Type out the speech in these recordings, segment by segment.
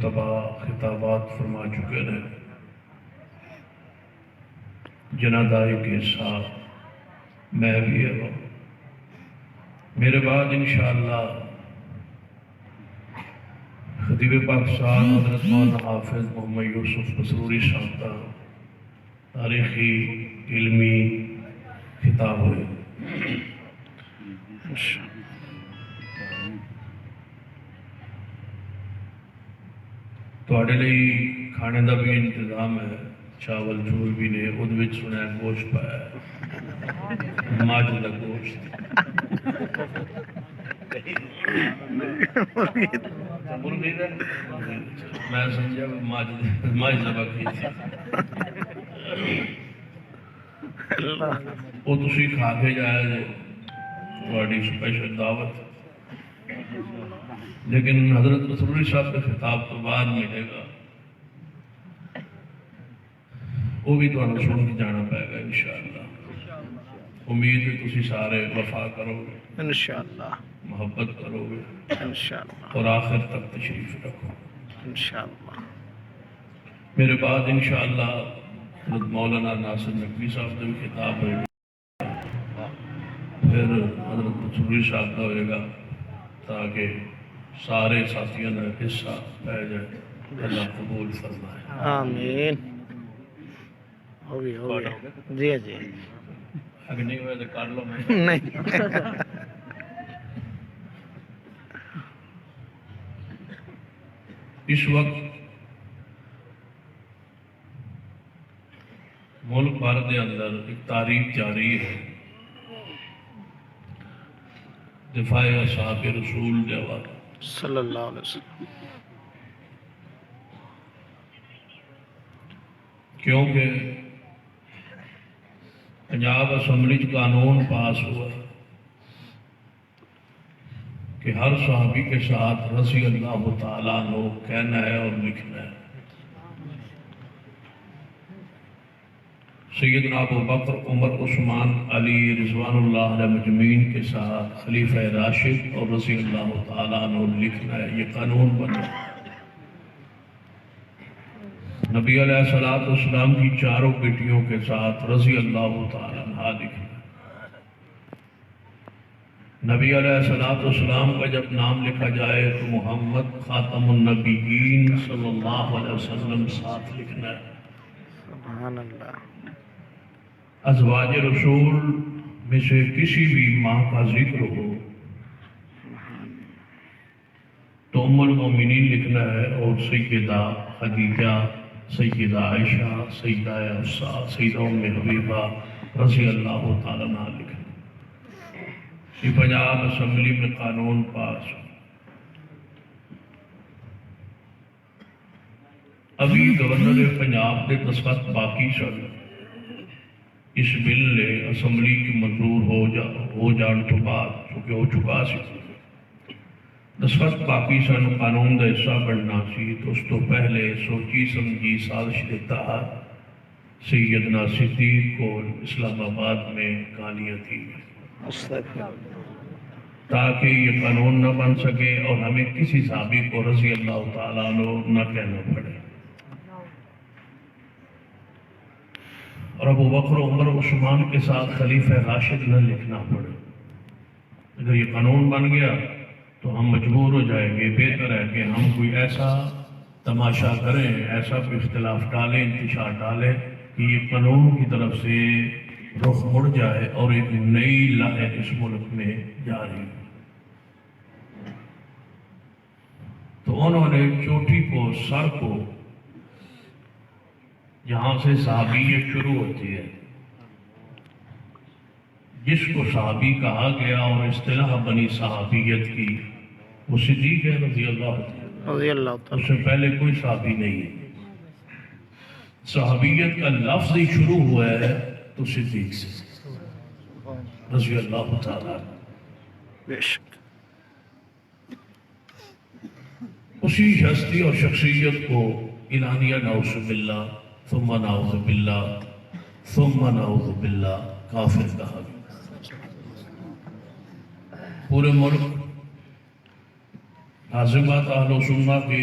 مرتبہ خطابات فرما چکے ہیں، جنادائی کے ساتھ میں بھی ہے میرے بعد انشاءاللہ خطیب پاکستان حضرت مولانا حافظ محمد یوسف مسروری صاحب کا تاریخی علمی خطاب ہوئے۔ تواڈے لئی کھانے دا بھی انتظام ہے، چاول چور بھی نے، اُد وچ سنیا گوشت پایا ہے، ماج دا گوشت میں سمجھا ماج ذبح کی تھی، وہ تسی کھا کے جایا جے، تواڈی سپیشل دعوت، لیکن حضرت مسروری صاحب کے خطاب تو بعد ملے گا، وہ بھی تمہیں سن کے جانا پائے گا انشاءاللہ۔ امید ہے تسی سارے وفا کرو گے انشاءاللہ، محبت کرو گے انشاءاللہ، اور آخر تک تشریف رکھو گے انشاءاللہ۔ میرے بعد انشاءاللہ حضرت مولانا ناصر نقوی صاحب کا بھی خطاب ہوئے گا، پھر حضرت مسروری صاحب کا ہوئے گا، تاکہ سارے ساتھیوں نے حصہ لے جائے۔ اللہ قبول فرمائے، آمین۔ ہو گیا جی جی، اگر نہیں ہوئے تو کر لو میں نہیں اس وقت ملک بھر کے اندر ایک تاریخ جاری ہے دفاع اصحاب رسول کے حوالے، صلی اللہ علیہ وسلم، کیونکہ پنجاب اسمبلی قانون پاس ہوا کہ ہر صحابی کے ساتھ رضی اللہ تعالیٰ عنہ کہنا ہے اور لکھنا ہے۔ سیدنا ابو بکر، عمر، عثمان، علی رضوان اللہ علیہ مجمعین کے ساتھ خلیفہ راشد اور رضی اللہ تعالیٰ عنہ لکھنا ہے، یہ قانون بنا۔ نبی علیہ السلام کی چاروں بیٹیوں کے ساتھ رضی اللہ تعالیٰ عنہ لکھنا ہے۔ نبی علیہ السلام کا جب نام لکھا جائے تو محمد خاتم النبیین صلی اللہ علیہ وسلم ساتھ لکھنا ہے۔ سبحان اللہ۔ ازواج رسول میں سے کسی بھی ماں کا ذکر ہو تو ام المومنین لکھنا ہے، اور سیدہ خدیجہ، سیدہ عائشہ، سیدہ حفصہ، سیدہ ام حبیبہ رضی اللہ تعالیٰ عنہ لکھنا ہے۔ یہ پنجاب اسمبلی میں قانون پاس ہو۔ ابھی گورنر پنجاب کے دستخط باقی سن، اس بل نے اسمبلی کی منظور ہو جان تو بعد چونکہ ہو چکا سی، دستخط باقی سن، قانون کا حصہ بننا سی، تو اس تو پہلے سوچی سمجھی سازش کے تحت سیدنا صدیق کو اسلام آباد میں گالیاں تھی تاکہ یہ قانون نہ بن سکے اور ہمیں کسی صحابی کو رضی اللہ تعالیٰ عنہ نہ کہنا پڑے، اور ابو بکر، عمر، عثمان کے ساتھ خلیفہ راشد نہ لکھنا پڑے۔ اگر یہ قانون بن گیا تو ہم مجبور ہو جائیں گے، بہتر ہے کہ ہم کوئی ایسا تماشا کریں، ایسا کوئی اختلاف ڈالیں، انتشار ڈالیں کہ یہ قانون کی طرف سے رخ مڑ جائے اور ایک نئی لہر اس ملک میں جاری ہو۔ تو انہوں نے چوٹی کو، سر کو، جہاں سے صحابیت شروع ہوتی ہے، جس کو صحابی کہا گیا اور اصطلاح بنی صحابیت کی، وہ صدیق ہے رضی اللہ تعالیٰ، اس سے پہلے کوئی صحابی نہیں ہے۔ صحابیت کا لفظ ہی شروع ہوا ہے تو صدیق سے رضی اللہ تعالیٰ، اسی ہستی اور شخصیت کو اعلانیہ نعوذ باللہ ثم نعوذ باللہ ثم نعوذ باللہ کافر کہا گیا۔ پورے ملک لازمات اہل و سنہ کے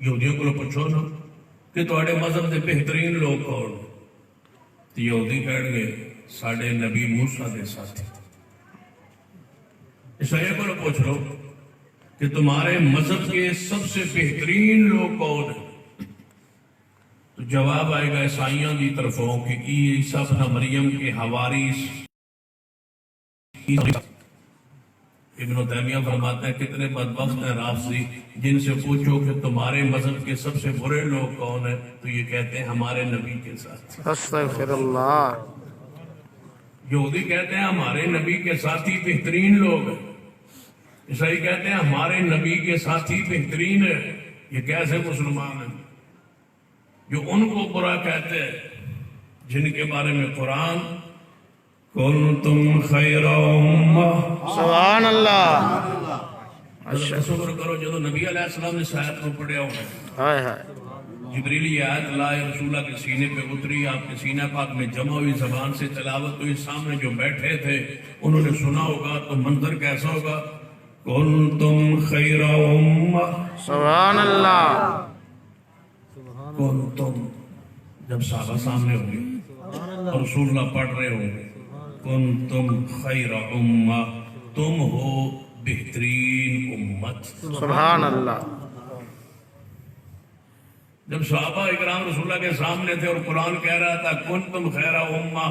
یہودیوں کو پوچھو نا کہ تواڈے مذہب دے بہترین لوگ کون؟ تو یہودی کہن گے ساڈے نبی موسیٰ دے ساتھی۔ عیسائیوں کو پوچھ لو کہ تمہارے مذہب کے سب سے بہترین لوگ کون ہیں؟ تو جواب آئے گا عیسائیوں کی طرفوں کہ عیسیٰ ابن مریم کے حواری۔ ابن تیمیہ فرماتے ہیں کتنے بدبخت ہیں رافضی، جن سے پوچھو کہ تمہارے مذہب کے سب سے برے لوگ کون ہیں تو یہ کہتے ہیں ہمارے نبی کے ساتھ۔ استغفر اللہ۔ یہودی کہتے ہیں ہمارے نبی کے ساتھی بہترین لوگ ہیں، عیسائی کہتے ہیں ہمارے نبی کے ساتھی بہترین ہے۔ یہ کیسے مسلمان ہیں جو ان کو برا کہتے ہیں جن کے بارے میں قرآن کنتم خیر امہ۔ سبحان اللہ۔ تصور کرو جب نبی علیہ السلام نے آیت کو پڑھیا ہوگا، ہائے ہائے۔ جبریلی آیت اللہ رسول اللہ کے سینے پہ اتری، آپ کے سینہ پاک میں جمع ہوئی، زبان سے تلاوت ہوئی، سامنے جو بیٹھے تھے انہوں نے سنا ہوگا تو منظر کیسا ہوگا؟ کنتم خیر امہ۔ سبحان اللہ۔ کنتم، جب صحابہ سامنے ہوں گے اور رسول اللہ پڑھ رہے ہوں گے کنتم خیر امہ، تم ہو بہترین امت۔ سبحان اللہ۔ جب صحابہ اکرام رسول اللہ کے سامنے تھے اور قرآن کہہ رہا تھا کنتم خیر امہ،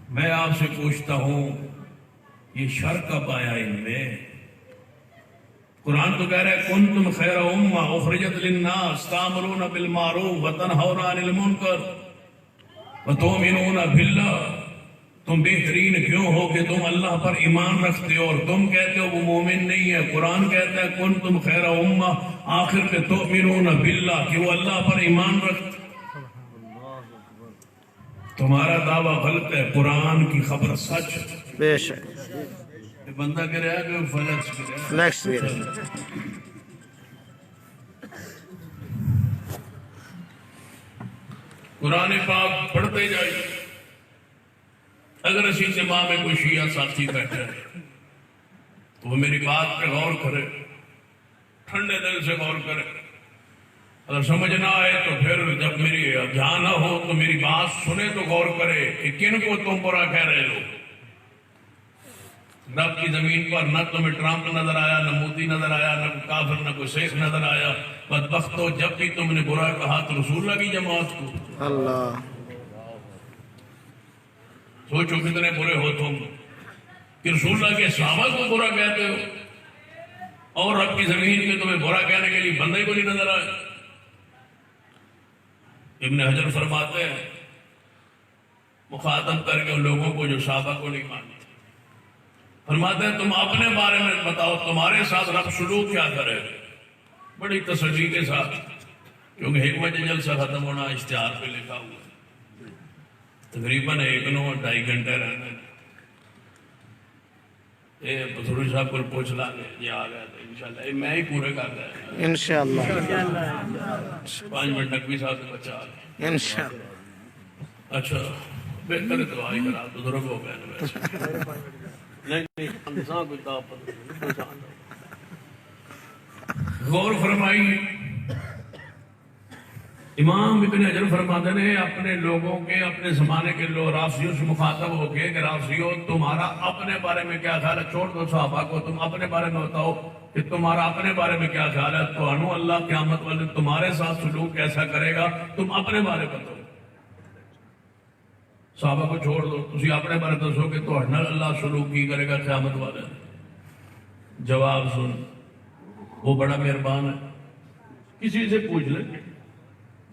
میں آپ سے پوچھتا ہوں یہ شر کب آیا ان میں؟ قرآن تو کہہ رہا ہے کنتم خیر امہ اخرجت للناس تأمرون بالمعروف وتنہون عن المنکر وتؤمنون باللہ۔ تم بہترین کیوں ہو کہ تم اللہ پر ایمان رکھتے ہو اور تم کہتے ہو وہ مومن نہیں ہے۔ قرآن کہتا ہے کنتم خیر امہ، آخر پہ تؤمنون باللہ کہ وہ اللہ پر ایمان رکھتے۔ تمہارا دعویٰ غلط ہے، قرآن کی خبر سچ۔ بے شک۔ یہ بندہ کہہ رہا ہے کہ فلیکس کر رہا ہے۔ فلیکس بھی۔ قرآن پاک پڑھتے جائیے۔ اگر اسی جماع میں کوئی شیعہ ساتھی بیٹھا ہے تو وہ میری بات پہ غور کرے، ٹھنڈے دل سے غور کرے۔ اگر سمجھ نہ آئے تو پھر جب میری دھیان نہ ہو تو میری بات سنے تو غور کرے کہ کن کو تم برا کہہ رہے ہو۔ رب کی زمین پر نہ تمہیں ٹرمپ نظر آیا، نہ مودی نظر آیا، نہ کوئی کافر، نہ کوئی شیخ نظر آیا۔ بدبختو، جب بھی تم نے برا کہا تو رسول اللہ کی جماعت کو۔ اللہ۔ سوچو کتنے برے ہو تم کہ رسول اللہ کے صحابہ کو برا کہتے ہو اور رب کی زمین میں تمہیں برا کہنے کے لیے بندے کو نہیں نظر آئے۔ ابن حجر فرماتے ہیں مخاطب کر کے ان لوگوں کو جو صحابہ کو نہیں مانتے، فرماتے ہیں تم اپنے بارے میں بتاؤ تمہارے ساتھ رب سلوک کیا کرے؟ بڑی تسلی کے ساتھ، کیونکہ حکمت جلسہ ختم ہونا اشتہار پہ لکھا ہوا ہے، تقریباً 1-2.5 گھنٹے رہنے۔ یہ بزرگ صاحب کو پوچھ لا گے یہ آ گیا تھا انشاءاللہ، یہ میں ہی پورے کر رہا ہے انشاءاللہ۔ 5 منٹ نقوی صاحب سے بچا آ گیا۔ انشاءاللہ۔ اچھا بہتر ہے دعائی کرا، بزرگ ہو گئے نا ویسے۔ غور فرمائی، امام ابن حجر فرماتے ہیں اپنے لوگوں کے، اپنے زمانے کے لوگ رافضیوں سے مخاطب ہو کے کہ رافضیوں تمہارا اپنے بارے میں کیا خیال ہے؟ چھوڑ دو صحابہ کو، تم اپنے بارے میں بتاؤ کہ تمہارا اپنے بارے میں کیا خیال ہے؟ تو انو اللہ قیامت والے تمہارے ساتھ سلوک کیسا کرے گا؟ تم اپنے بارے بتاؤ، صحابہ کو چھوڑ دو، تسی اپنے بارے دسو کہ تو اللہ سلوک کی کرے گا قیامت والے۔ جواب سن، وہ بڑا مہربان ہے، کسی سے پوچھ لے،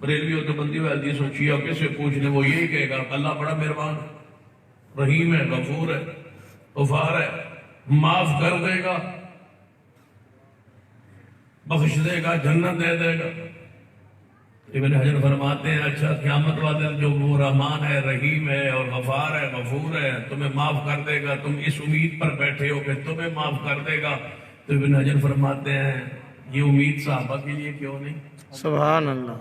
بریلوی ہو تو بندی ہو، حدیث ہو، شیعہ ہو، کس سے پوچھ لے وہ یہی کہے گا اللہ بڑا مہربان ہے، رحیم ہے، غفور ہے، غفار ہے، معاف کر دے گا، بخش دے گا، جنت دے دے گا۔ ابن حجر فرماتے ہیں اچھا قیامت والے جو وہ رحمان ہے، رحیم ہے اور غفار ہے، غفور ہے، تمہیں معاف کر دے گا، تم اس امید پر بیٹھے ہو کہ تمہیں معاف کر دے گا، تو ابن حجر فرماتے ہیں یہ امید صحابہ کے لیے کیوں نہیں؟ سبحان اللہ۔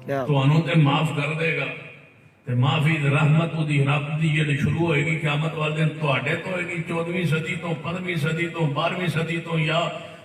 کیا تو انہوں تے معاف کر دے گا تے معافی رحمت دی رب دی جڑی شروع ہوئے گی قیامت والے دن تواڈے تو ہوئے گی 14ویں صدی تو 15ویں صدی تو 12ویں صدی تو یا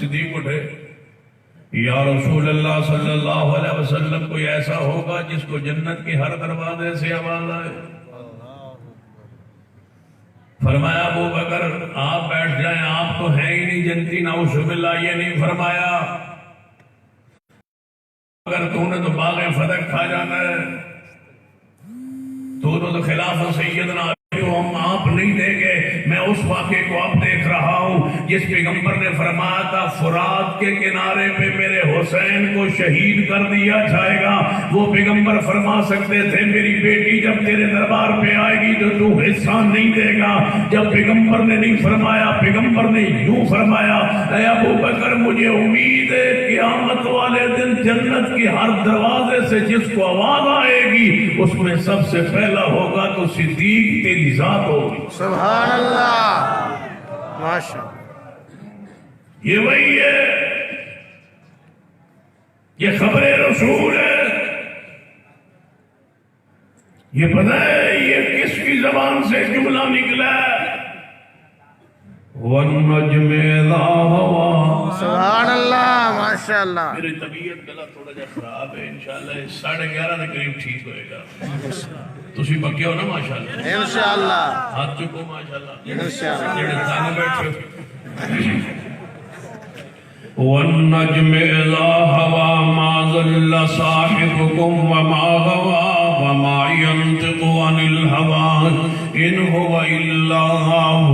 صدیق اٹھے، یا رسول اللہ صلی اللہ علیہ وسلم، کوئی ایسا ہوگا جس کو جنت کے ہر دروازے سے آواز آئے؟ فرمایا ابو بکر آپ بیٹھ جائیں، آپ تو ہیں ہی نہیں جنتی، نعوذ باللہ. یہ نہیں فرمایا اگر تو نے تو باغ فتح کھا جانا ہے، تو خلاف سیدنا ہم آپ نہیں دیں گے. میں اس واقعے کو اب دیکھ رہا ہوں جس پیغمبر نے فرمایا تھا فرات کے کنارے پہ میرے حسین کو شہید کر دیا جائے گا. وہ پیغمبر فرما سکتے تھے میری بیٹی جب تیرے دربار پہ آئے گی تو حصہ نہیں دے گا. جب پیغمبر نے نہیں فرمایا، پیغمبر نے یوں فرمایا، اے ابو بکر مجھے امید ہے قیامت والے دن جنت کے ہر دروازے سے جس کو آواز آئے گی اس میں سب سے پہلا ہوگا تو صدیق تیری ذات ہوگی. سبحان اللہ. ماشاء اللہ. یہ وہی ہے، یہ خبر رسول ہے. یہ پتہ ہے یہ کس کی زبان سے جملہ نکلا ہے؟ وَالنَّجْمِ إِذَا هَوَىٰ. سبحان اللہ. ماشاء اللہ. میری طبیعت گلا تھوڑا جا خراب ہے، انشاءاللہ 11:30 کے قریب ٹھیک ہوئے گا. تسی پکے ہو نا ماشاءاللہ؟ انشاءاللہ. ہاتھ چکو ماشاءاللہ. انشاءاللہ. جڑے تانے بیٹھے وَالنَّجْمِ إِذَا هَوَىٰ مَا ضَلَّ صَاحِبُكُمْ وَمَا غَوَىٰ وَمَا يَنطِقُ عَنِ الْهَوَىٰ إِنْ هُوَ إِلَّا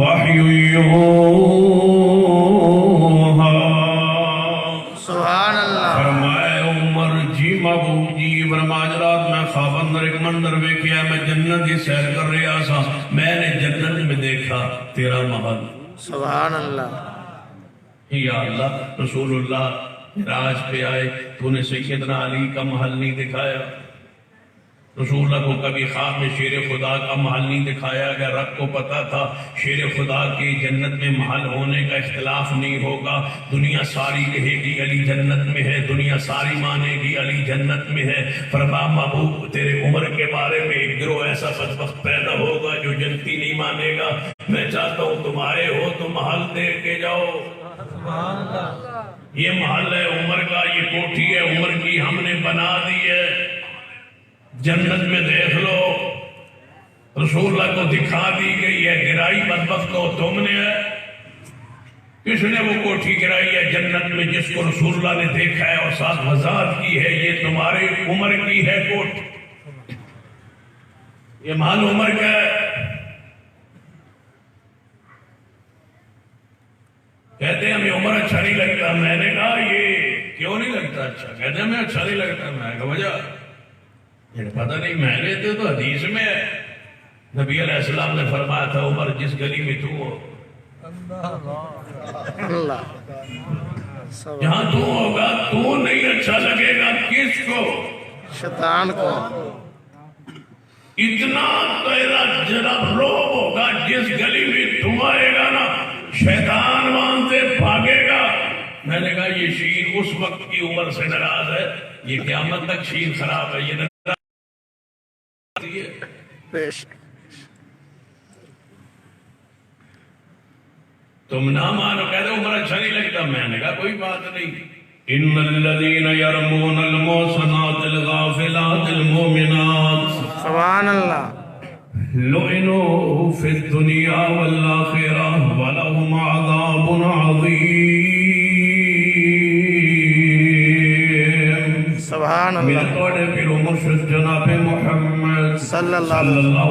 وَحْيٌ يُوحَىٰ. سبحان اللہ. فرمائے عمر جی محبوب جی فرماج رات میں خواب اندر ایک منظر ویکھیا، میں جنت کی سیر کر رہا سا، میں نے جنت میں دیکھا تیرا محل. سبحان اللہ. یا اللہ رسول اللہ راج پہ آئے تو نے سیدنا علی کا محل نہیں دکھایا، رسول اللہ کو کبھی خواب میں شیر خدا کا محل نہیں دکھایا گیا. رب کو پتا تھا شیر خدا کے جنت میں محل ہونے کا اختلاف نہیں ہوگا. دنیا ساری کہے گی علی جنت میں ہے، دنیا ساری مانے گی علی جنت میں ہے. فرما محبوب تیرے عمر کے بارے میں ایک گروہ ایسا بدبخت پیدا ہوگا جو جنتی نہیں مانے گا. میں چاہتا ہوں تم آئے ہو تو محل دیکھ کے جاؤ. یہ محل ہے عمر کا، یہ کوٹھی ہے عمر کی، ہم نے بنا دی ہے. جنت میں دیکھ لو، رسول اللہ کو دکھا دی گئی ہے. گرائی بدبخت کو تم نے ہے. کس نے وہ کوٹھی گرائی ہے جنت میں جس کو رسول اللہ نے دیکھا ہے اور 7,000 کی ہے؟ یہ تمہارے عمر کی ہے کوٹھی، یہ محل عمر کا ہے. کہتے ہیں ہمیں عمر اچھا نہیں لگتا. میں نے کہا یہ کیوں نہیں لگتا اچھا؟ کہتے ہیں ہمیں اچھا نہیں لگتا. میں کہا وجہ پتہ نہیں، میں نے تو حدیث میں ہے نبی علیہ السلام نے فرمایا تھا عمر جس گلی میں تو ہو، اللہ. جہاں تو ہوگا تو نہیں اچھا لگے گا کس کو؟ شیطان کو. اتنا تیرا جرب روب ہوگا جس گلی میں تو آئے گا نا شیطان وہاں سے بھاگے گا. میں نے کہا یہ شیر اس وقت کی عمر سے ناراض ہے، یہ قیامت تک شیر خراب ہے. یہ پیش. تم نہ مانو، کہتے عمر اچھا نہیں لگتا. میں نے کہا کوئی بات نہیں. ان الذين يرمون المحصنات الغافلات المؤمنات سبحان اللہ. لعنوا في الدنيا والآخرة ولهم عذاب عظيم. سبحان اللہ. میرے توڑے پیرو مرشد جناب محمد صلی اللہ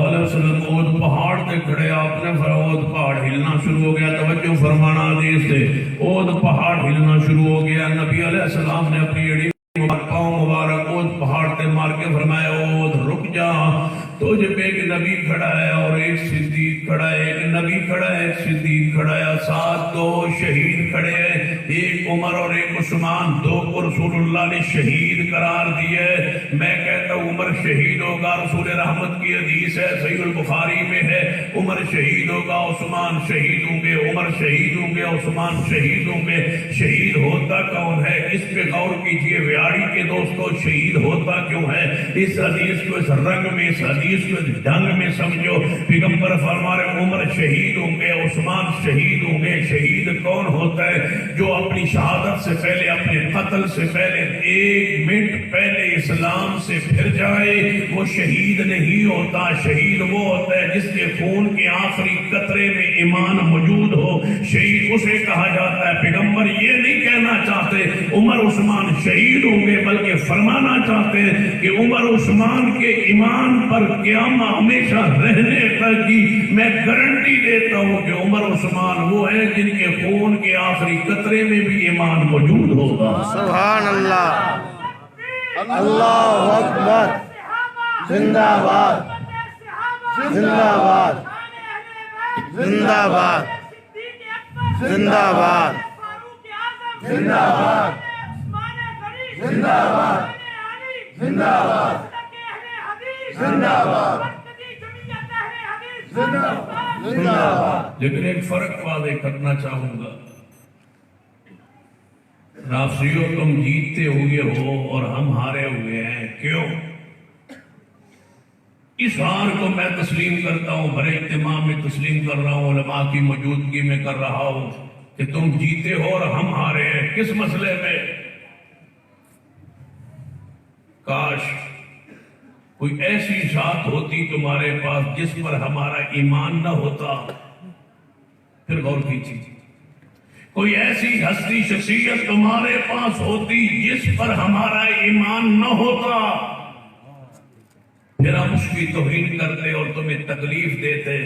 علیہ وسلم اود پہاڑ تے کھڑے، آپ نے اود پہاڑ ہلنا شروع ہو گیا. توجہ فرمانا حدیث سے، اود پہاڑ ہلنا شروع ہو گیا. نبی علیہ السلام نے اپنی ایڑی پاؤں مبارک اود پہاڑ تے مار کے فرمایا اود رک جا. تجھ پہ ایک نبی کھڑا ہے اور ایک صدیق کھڑا ہے. ایک نبی کھڑا ہے ایک صدیق کھڑا ہے. ساتھ دو شہید کھڑے ہیں، ایک عمر اور ایک عثمان. دو کو رسول اللہ اللہ نے شہید قرار دیا ہے. میں کہتا ہوں عمر شہید ہوگا. رسول رحمت کی حدیث ہے, صحیح البخاری میں ہے, عمر شہید ہوگا, عثمان شہید ہوں گے, عمر شہید ہوں گے, عثمان شہید ہوں گے. شہید ہوتا کون ہے؟ اس پہ غور کیجئے ویاڑی کے دوستو. شہید ہوتا کیوں ہے؟ اس حدیث کو اس رنگ میں, اس حدیث کو اس ڈھنگ میں سمجھو. پیغمبر فرما رہے عمر شہید ہوں گے, عثمان شہید ہوں گے. شہید کون ہوتا ہے؟ جو اپنی شہادت سے پہلے, اپنے قتل سے پہلے 1 منٹ پہلے اسلام سے پھر جائے, وہ شہید نہیں ہوتا. شہید وہ ہوتا ہے جس کے خون کے آخری قطرے میں ایمان موجود ہو. شہید اسے کہا جاتا ہے. پیغمبر یہ نہیں کہنا چاہتے عمر عثمان شہید ہوں گے, بلکہ فرمانا چاہتے ہیں کہ عمر عثمان کے ایمان پر قیامت ہمیشہ رہنے تک کی میں گارنٹی دیتا ہوں کہ عمر عثمان وہ ہیں جن کے خون کے آخری قطرے میں بھی ایمان موجود ہوگا. سبحان اللہ. اللہ اکبر. زندہ باد, زندہ باد, زندہ باد, زندہ باد, زندہ باد, زندہ باد, زندہ باد, زندہ باد, زندہ باد. لیکن ایک فرق واضح کرنا چاہوں گا. رافضیوں تم جیتتے ہوئے ہو اور ہم ہارے ہوئے ہیں. کیوں؟ اس ہار کو میں تسلیم کرتا ہوں, بڑے اہتمام میں تسلیم کر رہا ہوں, علماء کی موجودگی میں کر رہا ہوں کہ تم جیتے ہو اور ہم ہارے ہیں. کس مسئلے میں؟ کاش کوئی ایسی ذات ہوتی تمہارے پاس جس پر ہمارا ایمان نہ ہوتا. پھر غور کیجیے, کوئی ایسی ہستی شخصیت تمہارے پاس ہوتی جس پر ہمارا ایمان نہ ہوتا, پھر ہم اس کی توہین کرتے اور تمہیں تکلیف دیتے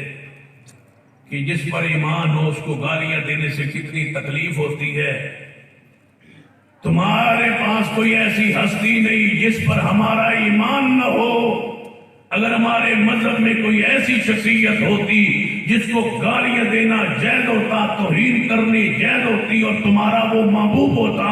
کہ جس پر ایمان ہو اس کو گالیاں دینے سے کتنی تکلیف ہوتی ہے. تمہارے پاس کوئی ایسی ہستی نہیں جس پر ہمارا ایمان نہ ہو. اگر ہمارے مذہب میں کوئی ایسی شخصیت ہوتی جس کو گالیاں دینا جائز ہوتا, توہین کرنی جائز ہوتی, اور تمہارا وہ محبوب ہوتا,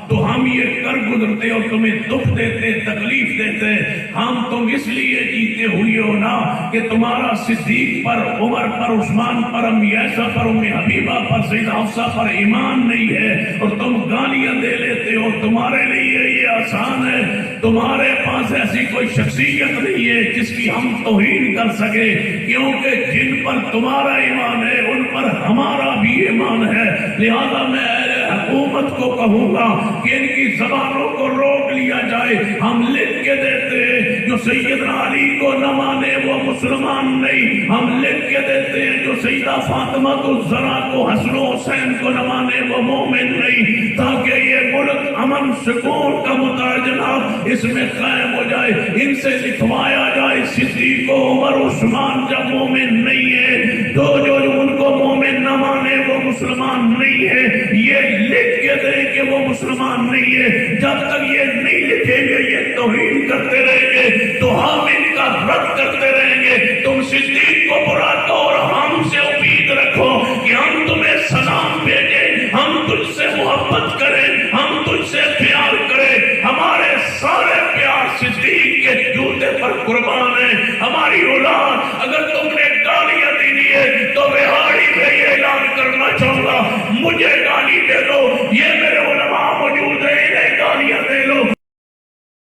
تو ہم یہ کر گزرتے اور تمہیں دکھ دیتے, تکلیف دیتے. ہم تم اس لیے جیتے ہوئے ہو نا کہ تمہارا صدیق پر, عمر پر, عثمان پر, ام یاسر پر, ام حبیبہ پر, سیدہ حفصہ پر ایمان نہیں ہے اور تم گالیاں دے لیتے ہو. تمہارے لیے یہ آسان ہے. تمہارے پاس ایسی کوئی شخصیت نہیں ہے جس کی ہم توہین کر سکے, کیونکہ جن پر تمہارا ایمان ہے ان پر ہمارا بھی ایمان ہے. لہذا میں اہل حکومت کو کہوں گا کہ ان کی زبانوں کو روک لیا جائے. ہم لکھ کے دیتے ہیں جو سیدنا علی کو نہ مانے وہ مسلمان نہیں. ہم لکھ کے دیتے ہیں جو سیدہ فاطمہ الزہرا کو, حسن و حسین کو نہ مانے وہ مومن نہیں, تاکہ یہ ملک امن سکون کا مترجمہ اس میں قائم ہو جائے. ان سے لکھوایا جائے صدیق و عمر عثمان جب مومن نہیں ہے, تو جو ان کو مومن نہ مانے وہ مسلمان نہیں ہے. یہ لکھ کے دیں کہ وہ مسلمان نہیں ہے. جب تک یہ نہیں لکھیں گے یہ توہین کرتے رہیں گے تو ہم ان کا رد کرتے رہیں گے. تم صدیق کو برا دو اور ہم سے امید رکھو کہ ہم تمہیں سلام بھیجیں, ہم تجھ سے محبت کریں, ہم تجھ سے پیار کریں. ہمارے سارے پیار صدیق کے جوتے پر قربان ہے. ہماری اولاد اگر تم نے گالیاں دینی ہے تو بہاڑی میں یہ اعلان کرنا چاہوں گا, مجھے گالی دے دو, یہ میرے علماء موجود ہیں, انہیں گالیاں دے لو.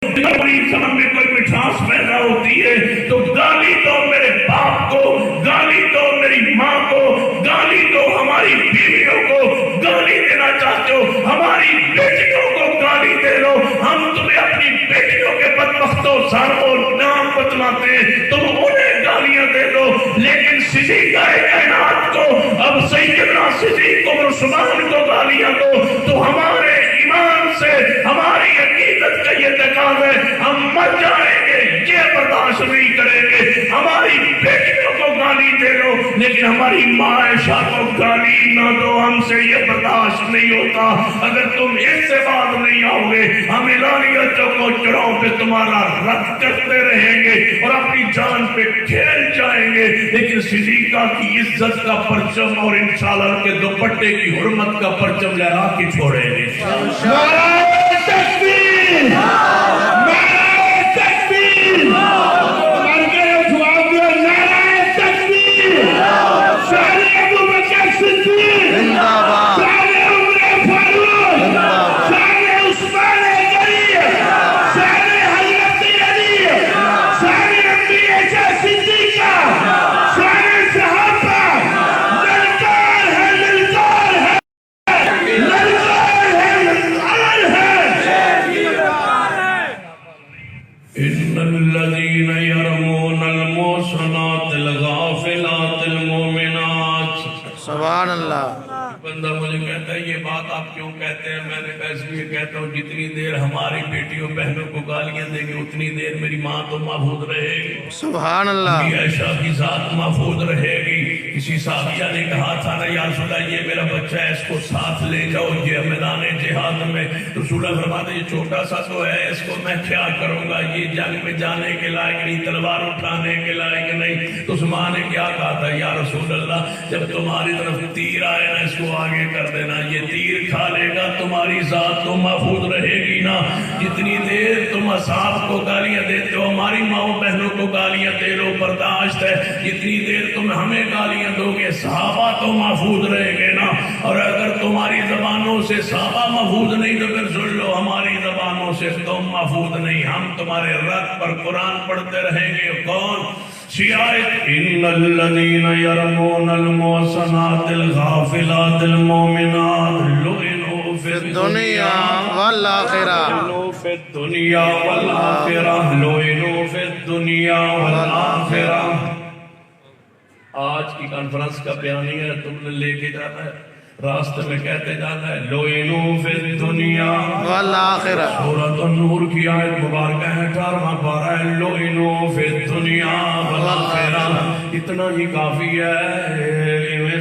ہماری زبان میں کوئی مٹھاس پیدا ہوتی ہے تو گالی دو میرے باپ کو, گالی دو میری ماں کو, گالی دو ہماری بیویوں کو. گالی دینا چاہتے ہو ہماری بیٹیوں کو گالی دے لو. ہم تمہیں اپنی بیٹیوں کے بدبختوں ساروں نام بتلاتے ہیں, تم انہیں گالیاں دے دو. لیکن صدیق کائنات کو, اب سیدنا صدیق عمر عثمان کو گالیاں دو تو ہمارے ایمان سے, ہماری عقیدت کا یہ تقاضا ہے, ہم مر جائیں گے, یہ برداشت نہیں کریں گے. ہماری بیٹیوں کو گالی دے دو لیکن ہماری ماں عائشہ کو گالی نہ دو, ہم سے یہ برداشت نہیں ہوتا. اگر تم اس سے بات نہیں آؤ گے ہم اعلانیتوں کو چڑھاؤ پہ تمہارا رد کرتے رہیں گے اور اپنی جان پہ کھیل جائیں گے. لیکن صدیقہ کی عزت کا پرچم اور انشاءاللہ کے دوپٹے کی حرمت کا پرچم لہرا کے چھوڑیں گے. نعرہ تکبیر. ان الذين يرمون المحصنات الغافلات المؤمنات. سبحان اللہ. بندہ مجھے کہتا ہے یہ بات آپ کیوں کہتے ہیں؟ میں نے کہا اس لیے کہتا ہوں جتنی دیر ہماری بیٹیوں بہنوں کو گالیاں دیں گے اتنی دیر میری ماں تو محفوظ رہے گی. سبحان اللہ. عائشہ کی ذات محفوظ رہے گی. کسی صحابیہ نے کہا تھا نا یا رسول اللہ یہ میرا بچہ ہے اس کو ساتھ لے جاؤ یہ میدان جہاد میں. رسول اللہ فرماتے یہ چھوٹا سا تو ہے اس کو میں کیا کروں گا، یہ جنگ میں جانے کے لائق نہیں، تلوار اٹھانے کے لائق نہیں. تو اس ماں نے کیا کہا تھا یا رسول اللہ جب تمہاری طرف تیر آئے نا اس کو آگے کر دینا، یہ تیر کھا لے گا تمہاری ذات تو محفوظ رہے گی نا. جتنی دیر تم اصحاب کو گالیاں دیتے ہو ہماری ماؤں بہنوں کو گالیاں دے لو برداشت ہے، جتنی دیر تم ہمیں گالیاں دو گے صحابہ تو محفوظ رہے گے نا. اور اگر تمہاری زبانوں سے صحابہ محفوظ نہیں تو پھر سن لو ہماری زبانوں سے تم محفوظ نہیں، ہم تمہارے رد پر قرآن پڑھتے رہیں گے. کون سی آیت؟ ان الذین یرمون المحصنات الغافلات المؤمنات لعنوا فی دنیا والآخرہ. لعنوا فی الدنیا والآخرہ. لعنوا فی الدنیا والآخرہ. آج کی کانفرنس کا بیان ہے تم نے لے کے جانا ہے راستے میں کہتے جانا ہے لعنوا فی الدنیا والآخرہ. سورۃ النور کی آیت مبارکہ ہے 18واں پارہ ہے لعنوا فی الدنیا والآخرہ. اتنا ہی کافی ہے.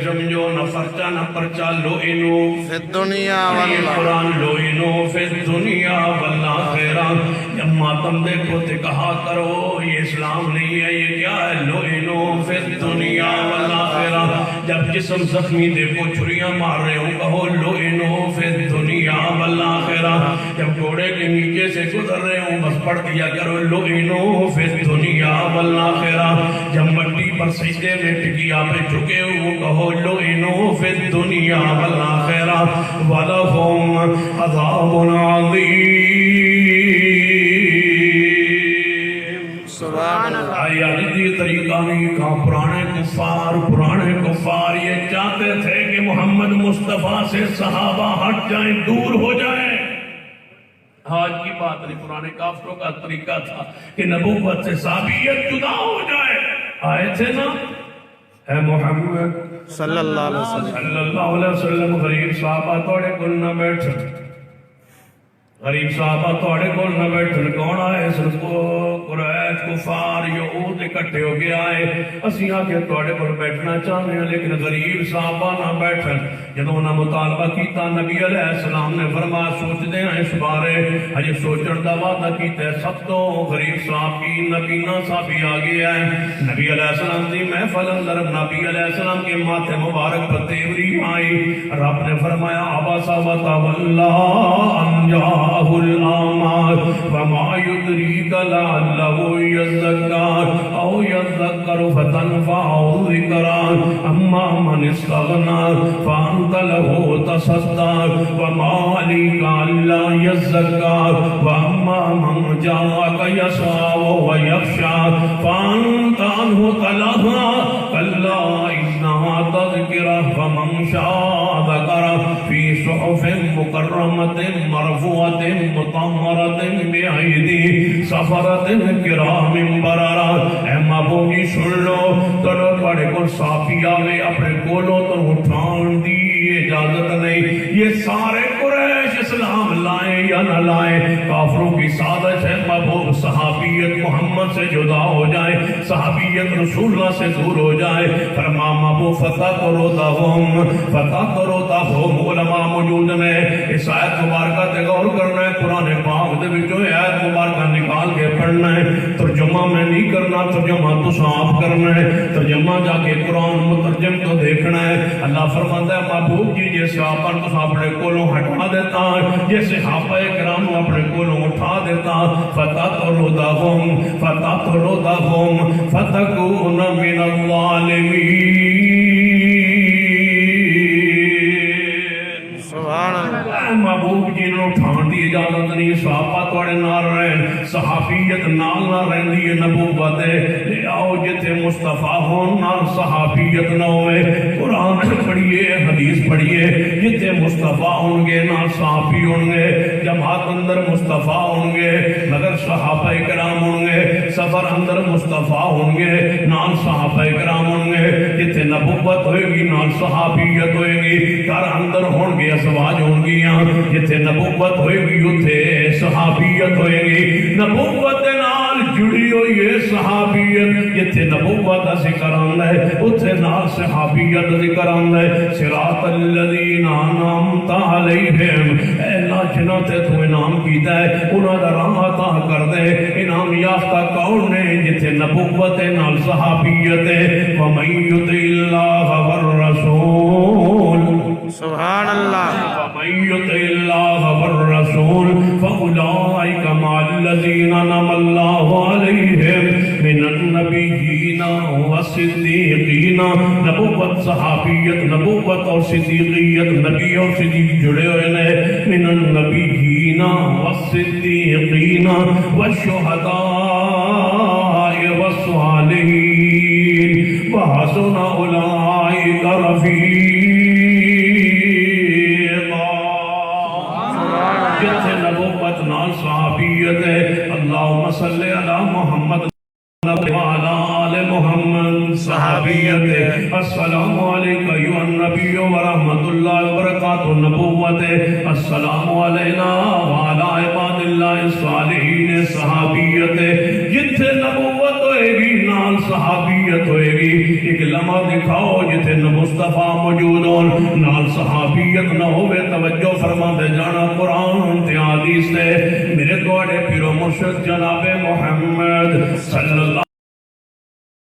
سمجھو نہ پرچہ نہ پرچہ لعنوا فی الدنیا یہ والآخرہ. قرآن لعنوا فی الدنیا والآخرہ. جب ماتم دیکھو تو کہا کرو یہ اسلام نہیں ہے یہ کیا ہے لعنوا فی الدنیا والآخرہ. جب جسم زخمی دیکھو چھریاں مار رہے ہوں کہو لعنوا فی الدنیا والآخرہ. جب گھوڑے کے نیچے سے گزر رہے ہوں بس پڑھ دیا کرو لعنوا فی الدنیا والآخرہ. جب مٹی پر سجدے میں ٹکیا پہ جھکے ہوں کہو لعنوا فی الدنیا والآخرہ. وَلَهُمْ عَذَابٌ عَظِيمٌ. سبحان اللہ. یہ طریقہ نہیں کہا. پرانے کفار یہ چاہتے تھے کہ محمد مصطفیٰ سے صحابہ ہٹ جائیں دور ہو جائیں. آج کی بات نہیں، پرانے کافروں کا طریقہ تھا کہ نبوت سے صحابیت جدا ہو جائے. آئے تھے نا اے محمد صلی اللہ علیہ وسلم. صلی اللہ علیہ وسلم غریب صحابہ توڑے کل نہ بیٹھن. غریب صحابہ توڑے کول نہ بیٹھن. کون آئے؟ صرف قریش کفار یہود اکٹھے ہو کے آئے. اسی آگے توڑے کول بیٹھنا چاہنے ہیں لیکن غریب صحابہ نہ بیٹھن. جدوں نہ مطالبہ کیتا نبی علیہ السلام نے فرمایا سوچ دے ہیں اس بارے. ہجے سوچن دا وعدہ کیتا ہے. سب تو غریب صاحب کی نبینا صحابی آگے آئے. نبی علیہ السلام دی محفل اندر نبی علیہ السلام کے ماتھے مبارک پر تیوری آئی. رب نے فرمایا عبس وتولی ان جاءہ الأعمى وما يدريك لعله يذكر أو يذكر فتنفعه الذكرى أما من استغنى فأنت له تصدى وما عليك ألا يذكر وأما من جاءك يسعى وهو يخشى فأنت عنه تلهى كلا إنها تذكرة فمن شاء ذكره في صحف مكرمة مرفوعة مطہرۃ بأیدی سفرۃ کرام بررہ. اے محبوبی سن لو تڑو تڑے کو صافی آوے اپنے کولوں تو اٹھان دی اجازت نہیں. یہ سارے قریش اسلام لائیں یا نہ لائیں کافروں کی سازش ہے. محبوب صحابیت محمد سے جدا ہو جائے، صحابیت رسول اللہ سے دور ہو جائے. فرما محبوب فتح کرو تاہم. علماء موجود نے اس آیت مبارکہ تے غور کرنا ہے. قرآن پاک دے وچوں آیت مبارکہ نکال کے پڑھنا ہے. ترجمہ میں نہیں کرنا، ترجمہ تو صاف کرنا ہے. ترجمہ جا کے قرآن مترجم تو دیکھنا ہے. اللہ فرماتا ہے محبوب جی جیسے آپ اپنے کولوں ہٹا دیتا ہے، جیسے صحابہ کرام اپنے کولوں اٹھا دیتا. فتطردہم فتکون من الظالمین. محبوب جی نے اٹھان دی اجازت نہیں. صحابہ توڑے نال رہن، صحابیت نال نہ رہندی ہے نبوت ہے. لے آؤ جتے مصطفیٰ ہون نال صحابیت نہ ہوئے. قرآن پڑھیے حدیث پڑھیے. جتے مصطفیٰ ہوں گے نال صحابی ہوں گے. جماعت اندر مصطفیٰ ہوں گے مگر صحابہ کرام ہوں گے سفر اندر مصطفیٰ ہوں گے نال صحابہ کرام ہوں گے جتے نبوت ہوئے گی نال صحابیت ہوئے گی گھر اندر ہوں گے ازواج ہوں گیاں جتے نبوت ہوئے گی اتے صحابیت ہوئے گی نبوت نال جڑی ہوئی ہے صحابیت جتے نبوت ذکر آندا ہے اتے نال صحابیت ذکر آندا ہے صراط الذین انعمت علیہم اے اللہ جنہاں تے تو انعام کیتا ہے انہاں دا راہ عطا کر دے انعام یافتہ کون نے جتے نبوت نال صحابیت ہے ومن یطع اللہ والرسول سبحان اللہ ومن یطع اللہ والرسول فاولئک مع الذین انعم اللہ علیہم من النبیین والصدیقین نبوت صحابیت نبوت اور صدیقیت نبی اور صدیق جڑے ہوئے ہیں من النبیین والصدیقین والشہداء والصالحین وحسن اولئک رفیقا جتھے نبوت نال صحابیت ہے اللہم صلی علی محمد وعلى آل محمد صحابیت السلام علیکہ ایوہ النبی ورحمت اللہ وبرکاتہ نبوت السلام علینا وعلى عباد اللہ الصالحین صحابیت جتھے نبوت ہوئے گی نال صحابیت ہوئے گی ایک لمحہ دکھاؤ جتھے مصطفیٰ موجود ہوں نال صحابیت نہ ہوئے توجہ فرما دے جانا قرآن تے حدیث سے میرے دوڑے پیرو مرشد جناب محمد صلی اللہ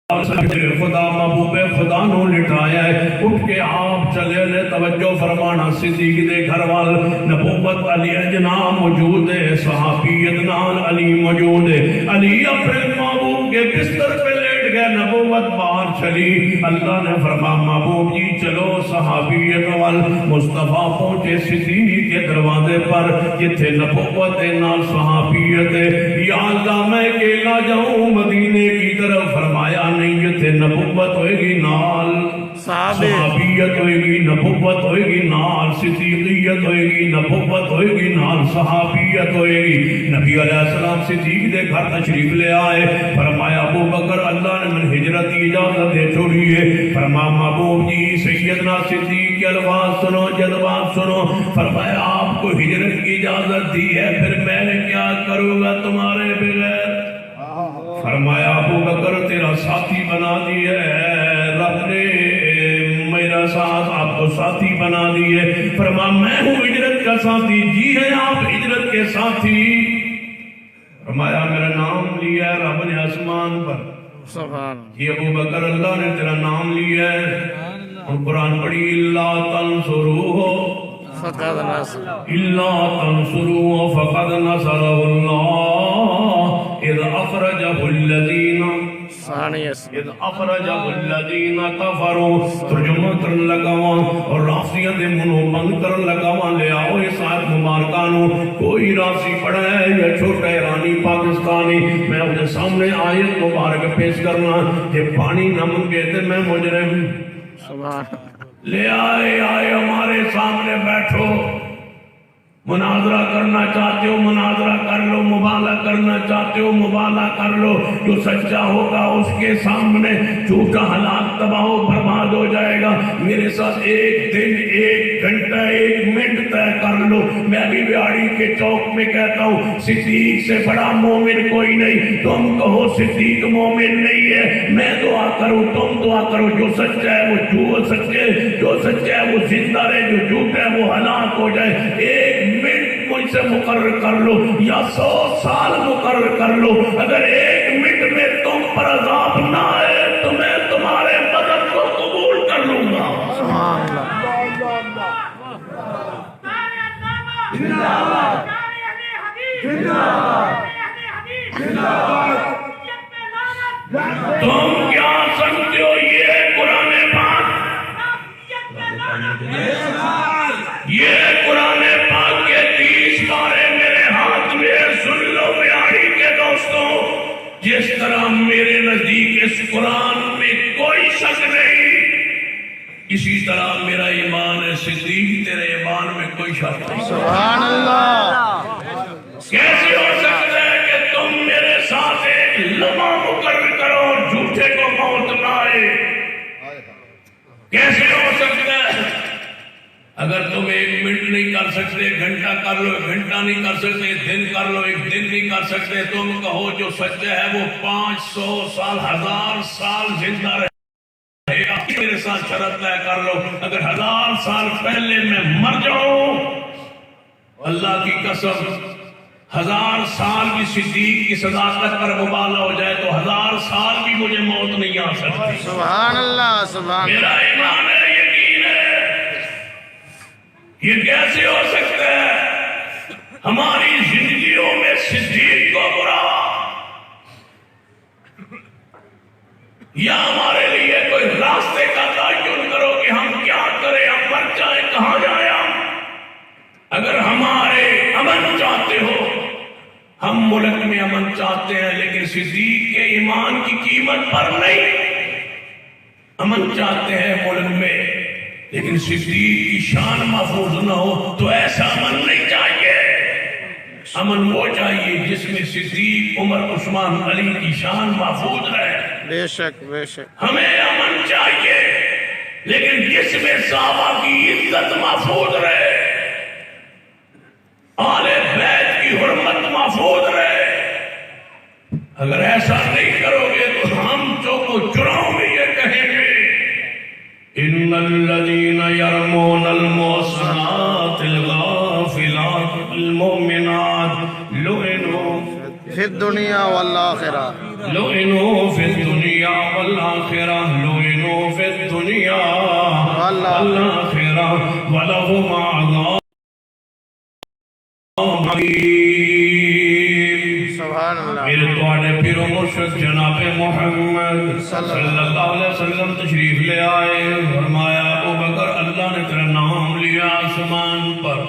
خدا محبوب خدا نو لٹایا ہے اٹھ کے آپ چلے لے توجہ فرمانا صدیق دے گھر وال نبوت علی اجنا موجود ہے صحابیت نال علی موجود ہے علی اپنے محبوب کے بستر پہ لیٹ گئے نبوت باہر چلی اللہ نے فرما محبوب جی چلو صحابیت وال مصطفیٰ پہنچے صدیق کے دروازے پر جتھے نبوت نال صحابیت یا اللہ میں اکیلا جاؤں مدینے کی طرف فرمایا نہیں جتھے نبوت ہوئے گی نال صحابیت ہوئے گی نبوت ہوئے گی نال صدیقیت ہوئے گی نبوت ہوئے گی نال صحابیت ہوئے گی نبی علیہ السلام صدیق دے گھر تشریف لے آئے فرمایا ابو بکر اللہ نے من ہجرت کی اجازت دے چھوڑی ہے فرمایا محبوب جی سیدنا صدیق کے الفاظ سنو جذبات سنو فرمایا آپ کو ہجرت کی اجازت دی ہے پھر میں نے کیا کروں گا تمہارے بغیر فرمایا ابو بکر تیرا ساتھی بنا دیا ہے رب نے میرا ساتھ آپ کو ساتھی بنا دیے فرمایا میں ہوں ہجرت کا ساتھی جی ہے آپ ہجرت کے ساتھی فرمایا میرا نام لیا ہے رب نے آسمان پر سبحان یہ ابو بکر اللہ نے تیرا نام لیا ہے اور قرآن پڑھی اللہ تنصروہ فقد نصر اللہ تنصروہ فقد نصرہ اللہ اذ اخرجہ الذین اذ اخرجہ الذین کفروا ترجمہ کرن لگاواں اور راسیاں دے منوں بند کرن لگاواں لے آؤ اس آیت مبارکانو کوئی راسی پڑھا ہے یا چھوٹا ایرانی پاکستانی میں اپنے سامنے آیت مبارک پیش کرنا کہ پانی نہ منگے تے میں مجرم سبحان لے آئے ہمارے سامنے بیٹھو مناظرہ کرنا چاہتے ہو مناظرہ کر لو مبالغہ کرنا چاہتے ہو مبالغہ کر لو جو سچا ہوگا اس کے سامنے جھوٹا ہلاک تباہ و برباد ہو جائے گا میرے ساتھ ایک دن ایک گھنٹہ ایک منٹ طے کر لو میں بھی بہاڑی کے چوک میں کہتا ہوں صدیق سے بڑا مومن کوئی نہیں تم کہو صدیق مومن نہیں ہے میں دعا کروں تم دعا کرو جو سچا ہے وہ جھوٹ سچے جو سچا ہے وہ زندہ رہے جو جھوٹا ہے وہ ہلاک ہو جائے ایک منٹ مجھ سے مقرر کر لو یا 100 سال مقرر کر لو اگر ایک منٹ میں تم پر عذاب نہ آئے تو میں تمہارے مدد کو قبول کر لوں گا سبحان تم کیا سمجھتے ہو یہ قرآن پاک یہ قرآن پاک کے 30 پارے میرے ہاتھ میں سن لو بہاڑی کے دوستوں جس طرح میرے نزدیک اس قرآن میں کوئی شک نہیں اسی طرح میرا ایمان ہے صدیق تیرے ایمان میں کوئی شک نہیں اللہ کیسے ہو سکتا ہے کہ تم کیسے ہو سکتا ہے؟ اگر تم 1 منٹ نہیں کر سکتے، گھنٹہ کر لو، 1 گھنٹہ نہیں کر سکتے، دن کر لو، 1 دن نہیں کر سکتے، تم کہو جو سچا ہے وہ 500 سال 1000 سال زندہ رہے گا، میرے ساتھ شرط طے کر لو، اگر 1000 سال پہلے میں مر جاؤں، اللہ کی قسم 1000 سال بھی صدیق کی صداقت پر مبالغہ ہو جائے تو 1000 سال بھی مجھے موت نہیں آ سکتی۔ سبحان اللہ، سبحان میرا ایمان ہے، یقین ہے۔ یہ کیسے ہو سکتا ہے؟ ہماری زندگیوں میں صدیق کو برا یا ہمارے لیے کوئی راستے کا تعین کرو کہ ہم کیا کریں، ہم مر جائیں، کہاں جائیں ہم؟ اگر ہمارے امن چاہتے ہو، ہم ملک میں امن چاہتے ہیں لیکن صدیق کے ایمان کی قیمت پر نہیں، امن چاہتے ہیں ملک میں لیکن صدیق کی شان محفوظ نہ ہو تو ایسا امن نہیں چاہیے۔ امن وہ چاہیے جس میں صدیق، عمر، عثمان، علی کی شان محفوظ رہے۔ بے شک، بے شک، ہمیں امن چاہیے لیکن جس میں صحابہ کی عزت محفوظ رہے، آل بیت کی حرمت محفوظ رہے۔ اگر ایسا نہیں کرو گے تو ہم چوکو چراؤں میں یہ کہیں گے ان الذین یرمون المحصنات الغافلات المؤمنات لعنوا فی الدنیا والآخرہ، لعنوا فی الدنیا والآخرہ، لعنوا فی الدنیا والآخرہ ولہم عذاب سبحان اللہ۔ میرے تواڈے پیرو مرشد جناب محمد صلی اللہ علیہ وسلم تشریف لے آئے، فرمایا ابو بکر اللہ نے تیرا نام لیا آسمان پر۔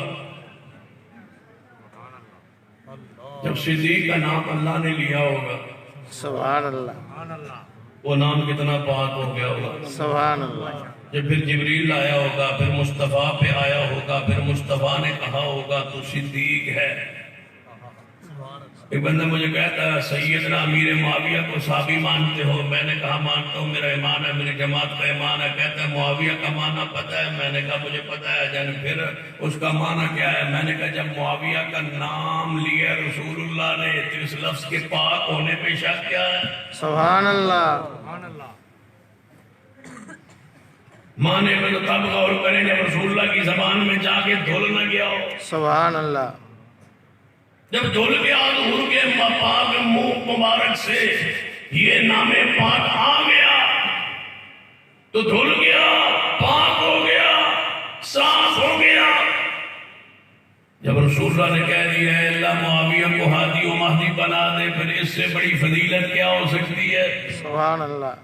جب صدیق کا نام اللہ نے لیا ہوگا سبحان اللہ، وہ نام کتنا پاک ہو گیا ہوگا۔ سبحان اللہ، جب پھر جبریل آیا ہوگا، پھر مصطفیٰ پہ آیا ہوگا، پھر مصطفیٰ نے کہا ہوگا تو صدیق ہے۔ ایک بندہ مجھے کہتا ہے سیدنا امیر معاویہ کو صحابی مانتے ہو؟ میں نے کہا مانتا ہوں، میرا ایمان ہے، میری جماعت کا ایمان ہے۔ کہتا ہے معاویہ کا معنی پتہ ہے؟ میں نے کہا مجھے پتہ ہے۔ جان پھر اس کا معنی کیا ہے؟ میں نے کہا جب معاویہ کا نام لیا رسول اللہ نے تو اس لفظ کے پاک ہونے پہ شک کیا ہے؟ سبحان اللہ، معنی میں تو تب غور کریں جب رسول اللہ کی زبان میں جا کے دھل نہ گیا ہو۔ سبحان اللہ، جب دھل گیا حضور کے پاک منہ مبارک سے یہ نام پاک آ گیا تو دھل گیا، پاک ہو گیا، صاف ہو گیا۔ جب رسول اللہ نے کہہ دیا ہے اللہ معاویہ کو ہادی و مہدی بنا دے، پھر اس سے بڑی فضیلت کیا ہو سکتی ہے؟ سبحان اللہ،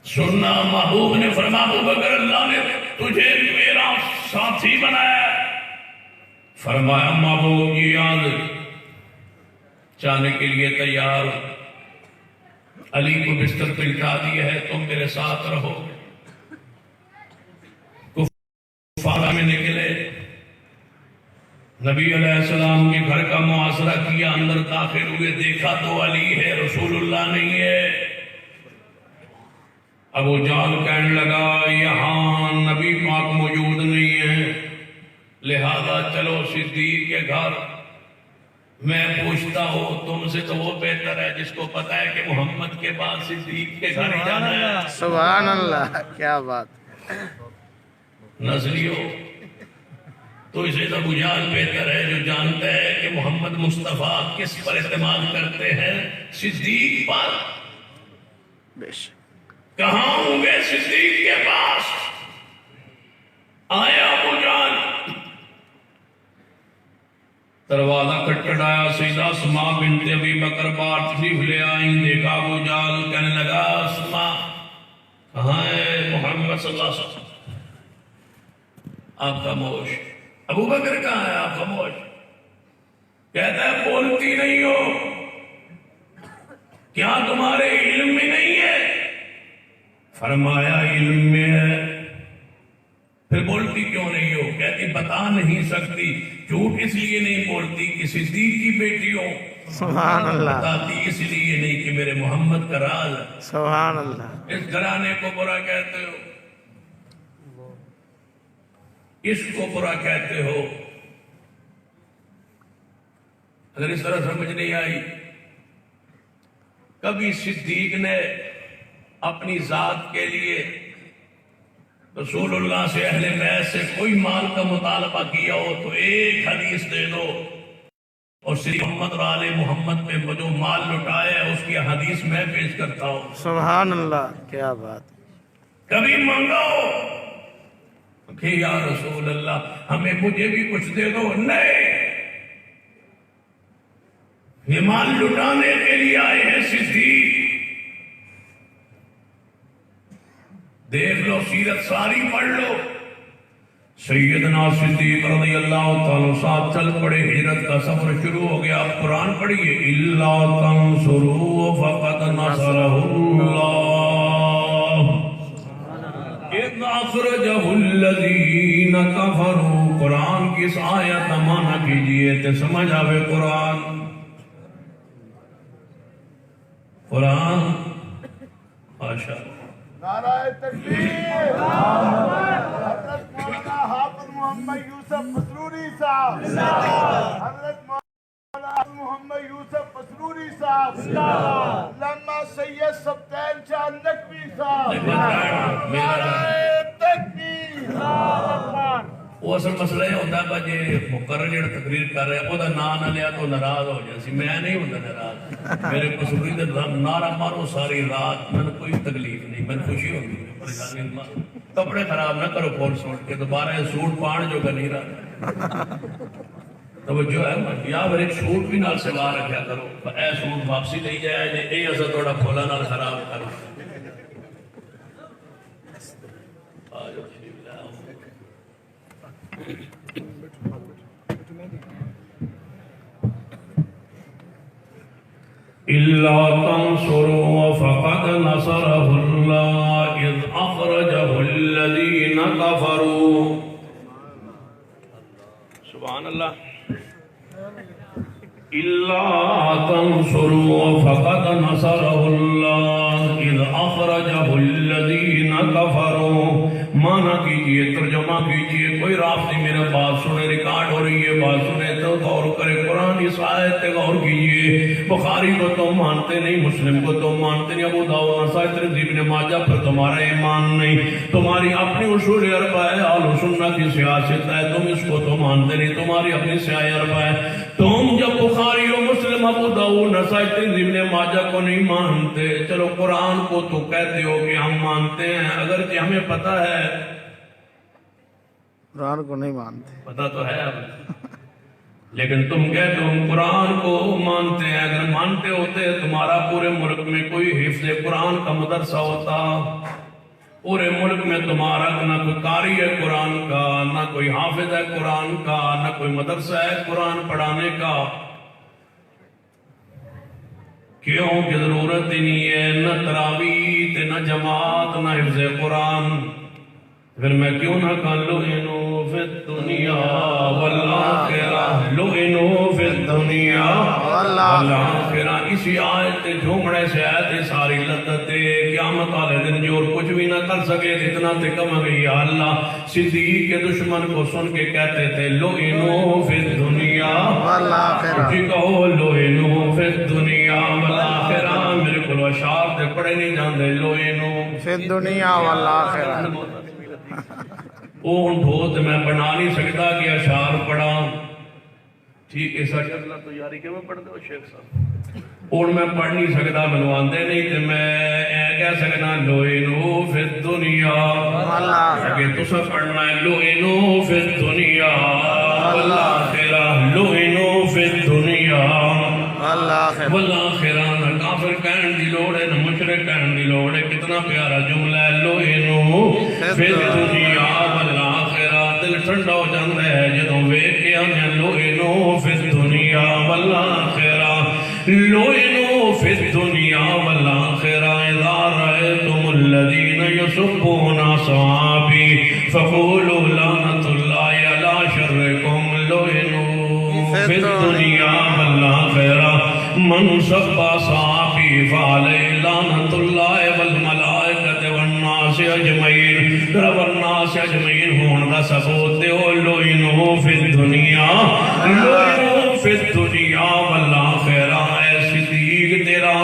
سننا محبوب نے فرمایا ابو بکر اللہ نے تجھے میرا ساتھی بنایا۔ فرمایا محبوب کی یاد جانے کے لیے تیار، علی کو بستر پہ لٹا دیا ہے، تم میرے ساتھ رہو۔ کفار میں نکلے، نبی علیہ السلام کے گھر کا محاصرہ کیا، اندر داخل ہوئے، دیکھا تو علی ہے، رسول اللہ نہیں ہے۔ ابو جہل کہنے لگا یہاں نبی پاک موجود نہیں ہے، لہذا چلو صدیق کے گھر۔ میں پوچھتا ہوں تم سے تو وہ بہتر ہے جس کو پتا ہے کہ محمد کے بعد صدیق کے گھر ہی جانا ہے۔ سبحان اللہ، کیا بات، نظریو تو اسے تو ابو جہل بہتر ہے جو جانتا ہے کہ محمد مصطفیٰ کس پر اعتماد کرتے ہیں، صدیق پر۔ بے شک، کہاں ہوں گے صدیق کے پاس؟ آیا ابو جہل، دروازہ کھٹکھٹایا، سیدہ اسماء بنت ابی بکر بار تشریف لے آئیں، دیکھا ابو جہل، کہنے لگا اسماء کہاں ہے محمد صلی اللہ علیہ وسلم؟ آپ خاموش۔ ابو بکر کہاں ہے؟ آپ خاموش۔ کہتا ہے بولتی نہیں ہو، کیا تمہارے علم میں نہیں ہے؟ فرمایا علم میں ہے، پھر بولتی کیوں نہیں ہو؟ کہتی بتا نہیں سکتی، جھوٹ اس لیے نہیں بولتی کہ صدیق کی بیٹی ہو، سبحان اللہ بتاتی اس لیے نہیں کہ میرے محمد کا راز ہے۔ سبحان اللہ اس گھرانے کو برا کہتے ہو، اس کو برا کہتے ہو۔ اگر اس طرح سمجھ نہیں آئی، کبھی صدیق نے اپنی ذات کے لیے رسول اللہ سے، اہل بیت سے کوئی مال کا مطالبہ کیا ہو تو ایک حدیث دے دو، اور صرف محمد اور آل محمد پہ جو مال لٹایا ہے اس کی حدیث میں پیش کرتا ہوں۔ سبحان اللہ کیا بات کبھی مانگو کہ یا رسول اللہ ہمیں مجھے بھی کچھ دے دو، نہیں، یہ مال لٹانے کے لیے آئے ہیں صدیق۔ دیکھ لو، سیرت ساری پڑھ لو، سیدنا صدیق رضی اللہ تعالیٰ ساتھ چل پڑے، ہجرت کا سفر شروع ہو گیا۔ اب قرآن پڑھیے، اِلَّا تَنْصُرُوهُ فَقَدْ نَصَرَهُ اللَّهُ اِذْ أَخْرَجَهُ الَّذِينَ كَفَرُوا۔ قرآن کی اس آیت معنی کیجئے تو سمجھ آوے قرآن ماشاء اللہ۔ نعرہ تکبیر، حضرت مولانا حافظ محمد یوسف مسروری صاحب، حضرت مولانا حافظ محمد یوسف مسروری صاحب، علامہ سید سبطین شاہ نقوی صاحب، نعرہ تکبیر۔ وہ اصل مسئلہ یہ ہوتا ہے بھائی مقرر جڑا تقریر کر رہے ہیں وہ نام نہ لیا تو ناراض ہو جائے، میں نہیں ہوتا ناراض، میرے مسوری دے نعرہ مارو ساری رات، میں نے کوئی تکلیف نہیں، میں نے خوشی ہوگی، پریشانی نہیں۔ کپڑے خراب نہ کرو فور سوٹ کے، دوبارہ یہ سوٹ پان جو کا نہیں رہا تو جو ہے یا پھر ایک سوٹ بھی نال سوا رکھا کرو، اے سوٹ واپسی لے جائے اے اصل تھوڑا کھولا نال خراب کرو۔ إِلَّا تَنْصُرُوهُ فَقَدْ نَصَرَهُ اللَّهُ إِذْ أَخْرَجَهُ الَّذِينَ كَفَرُوا۔ سبحان اللہ۔ إِلَّا تَنْصُرُوهُ فَقَدْ نَصَرَهُ اللَّهُ إِذْ أَخْرَجَهُ الَّذِينَ كَفَرُوا۔ معنی کیجئے، ترجمہ کیجئے، کوئی رافضی میرے بات سنے، ریکارڈ ہو رہی ہے، بات سنے تو غور کرے، قرآن اس آیت پہ غور کیجئے۔ بخاری کو تو مانتے نہیں، مسلم کو تو مانتے نہیں، ابو داؤد نسائی ترمذی ابن ماجہ پر تمہارا ایمان نہیں، تمہاری اپنی اصول اربعہ ہے، اہل سنت کی سیاست ہے، تم اس کو تو مانتے نہیں، تمہاری اپنی سیاست اربعہ ہے۔ تم جب بخاری و مسلم ابو داؤد نسائی ترمذی ابن ماجہ کو نہیں مانتے، چلو قرآن کو تو کہتے ہو کہ ہم مانتے ہیں، اگرچہ ہمیں پتہ ہے، قرآن کو نہیں مانتے، پتہ تو ہے اب، لیکن تم کہتے ہو قرآن کو مانتے ہیں۔ اگر مانتے ہوتے تمہارا پورے ملک میں کوئی حفظ قرآن کا مدرسہ ہوتا، پورے ملک میں تمہارا نہ کوئی قاری ہے قرآن کا، نہ کوئی حافظ ہے قرآن کا، نہ کوئی مدرسہ ہے قرآن پڑھانے کا، کیوں کہ ضرورت ہی نہیں ہے، نہ تراویح نہ جماعت نہ حفظ قرآن، پھر میں کیوں نہ کہا لعنوا فی الدنیا والآخرہ، لعنوا فی الدنیا والآخرہ۔ اسی آیت تے جھومڑے سے آیت ساری لذت قیامت والے دن جو اور کچھ بھی نہ کر سکے اتنا تے کم گئی۔ یا اللہ صدیق کے دشمن کو سن کے کہتے تھے لعنوا فی الدنیا والآخرہ، جی کہو لعنوا فی الدنیا والآخرہ، میرے کو اشعار تے پڑھے نہیں جاندے، لعنوا فی الدنیا والآخرہ۔ وہ ان بہت میں بنا نہیں سکتا کہ اشعار پڑھا، ٹھیک ہے سر اگلا تو یاری کہ میں پڑھ دو شیخ صاحب، اور میں پڑھ نہیں سکتا، میں آندے نہیں تے میں کہہ سکنا لعنوا فی الدنیا کہ تسا پڑھنا ہے لعنوا فی الدنیا والآخرہ، لعنوا فی الدنیا والآخرہ۔ نہ کافر کہن دی لوڑ ہے، نہ مشرک کہن دی لوڑ ہے، کتنا پیارا جملہ ہے، لعنوا فی الدنیا والآخرہ۔ دل ٹھنڈا ہو جاتا ہے جدوں ویکھ کے آنے لعنوا فی الدنیا والآخرہ، لعنوا فی الدنیا والآخرہ۔ اذا رأیتم الذین یسبون اصحابی فقولوا لعنۃ فی الدنیا والآخرہ من سب صحابی فعلیہ لعنت اللہ والملائکۃ والناس اجمعین والناس اجمعین ہون دا ثبوت دیو لعنو فی الدنیا والآخرہ اے صدیق تیرا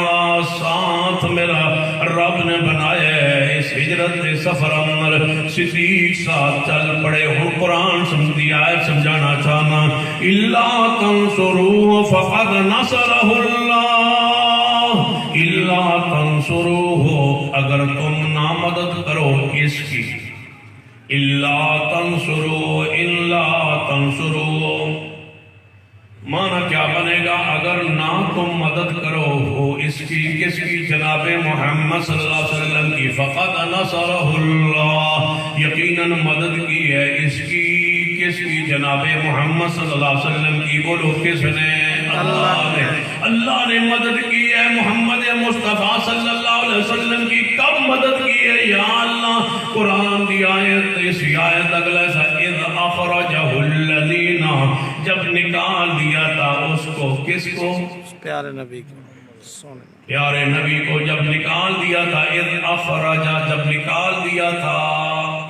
ساتھ میرا رب نے بنایا ہے اس ہجرت سفر اندر صدیق ساتھ چل پڑے ہوں قرآن سمجھتی آیت سمجھانا چاہنا اِلَّا تَنْصُرُوهُ فَقَدْ نَصَرَهُ اللَّهُ اِلَّا تَنْصُرُوهُ اگر تم نہ مدد کرو اس کی اِلَّا تَنْصُرُوهُ معنی کیا بنے گا اگر نہ تم مدد کرو ہو اس کی کس کی جناب محمد صلی اللہ علیہ وسلم کی فقط نصرہ اللہ یقیناً مدد کی ہے اس کی کس کی جناب محمد صلی اللہ علیہ وسلم کی بولو کس نے اللہ نے مدد کی ہے محمد مصطفیٰ صلی اللہ علیہ وسلم کی کب مدد کی ہے یا اللہ قرآن دی آیت اس آیت اگلے سا اِذْ أَخْرَجَهُ الَّذِينَ جب نکال دیا تھا اس کو کس کو پیارے نبی کو پیارے نبی کو جب نکال دیا تھا اِذْ أَخْرَجَ جب نکال دیا تھا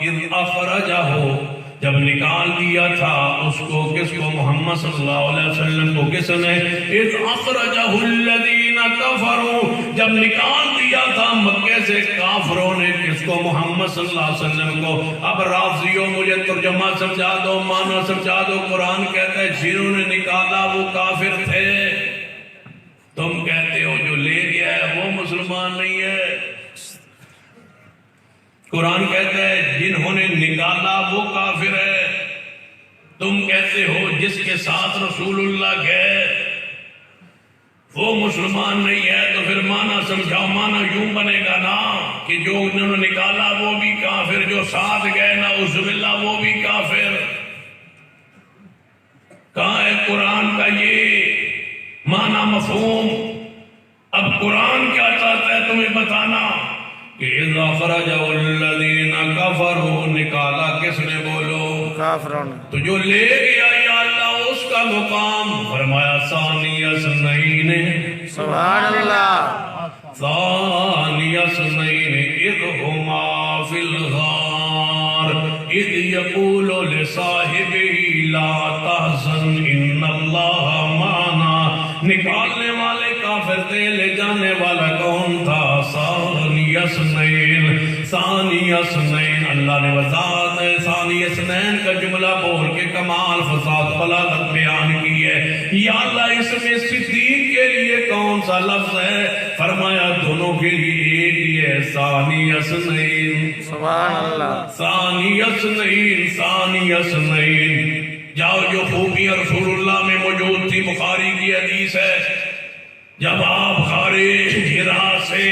اِذْ أَخْرَجَهُ جب نکال دیا تھا اس کو کس کو محمد صلی اللہ علیہ وسلم کو کس نے اِذْ أَخْرَجَهُ الَّذِينَ كَفَرُوا جب نکال دیا تھا مکہ سے کافروں نے کس کو محمد صلی اللہ علیہ وسلم کو اب رافضیوں مجھے ترجمہ سمجھا دو معنی سمجھا دو قرآن کہتا ہے جنہوں نے نکالا وہ کافر تھے تم کہتے ہو جو لے گیا ہے وہ مسلمان نہیں ہے قرآن کہتا ہے جنہوں نے نکالا وہ کافر ہے تم کہتے ہو جس کے ساتھ رسول اللہ گئے وہ مسلمان نہیں ہے تو پھر معنی سمجھاؤ معنی یوں بنے گا نا کہ جو انہوں نے نکالا وہ بھی کافر جو ساتھ گئے نا عزو باللہ وہ بھی کافر کہاں ہے قرآن کا یہ معنی مفہوم اب قرآن کیا چاہتا ہے تمہیں بتانا کہ اِذْ أَخْرَجَهُ الَّذِينَ كَفَرُوا نکالا کس نے بولو کافروں نے تو جو لے گیا یا اللہ اس کا مقام فرمایا ثانی اثنین سبحان اللہ ثانی اثنین اذ هما فی الغار اذ یقول لصاحبہ لا تحزن ان اللہ معنا نکالنے والے کافر تھے لے جانے والا کون تھا ثانی اثنین اللہ نے وضاحت ثانی اثنین کا جملہ بول کے کمال فساد بلاغت بیان کی ہے یا اللہ اس میں صدیق کے لیے کون سا لفظ ہے فرمایا دونوں کے لیے ایک ہی ہے ثانی اثنین سبحان اللہ ثانی اثنین جاؤ جو خوبیاں رسول اللہ میں موجود تھی بخاری کی حدیث ہے جب آپ غار حرا سے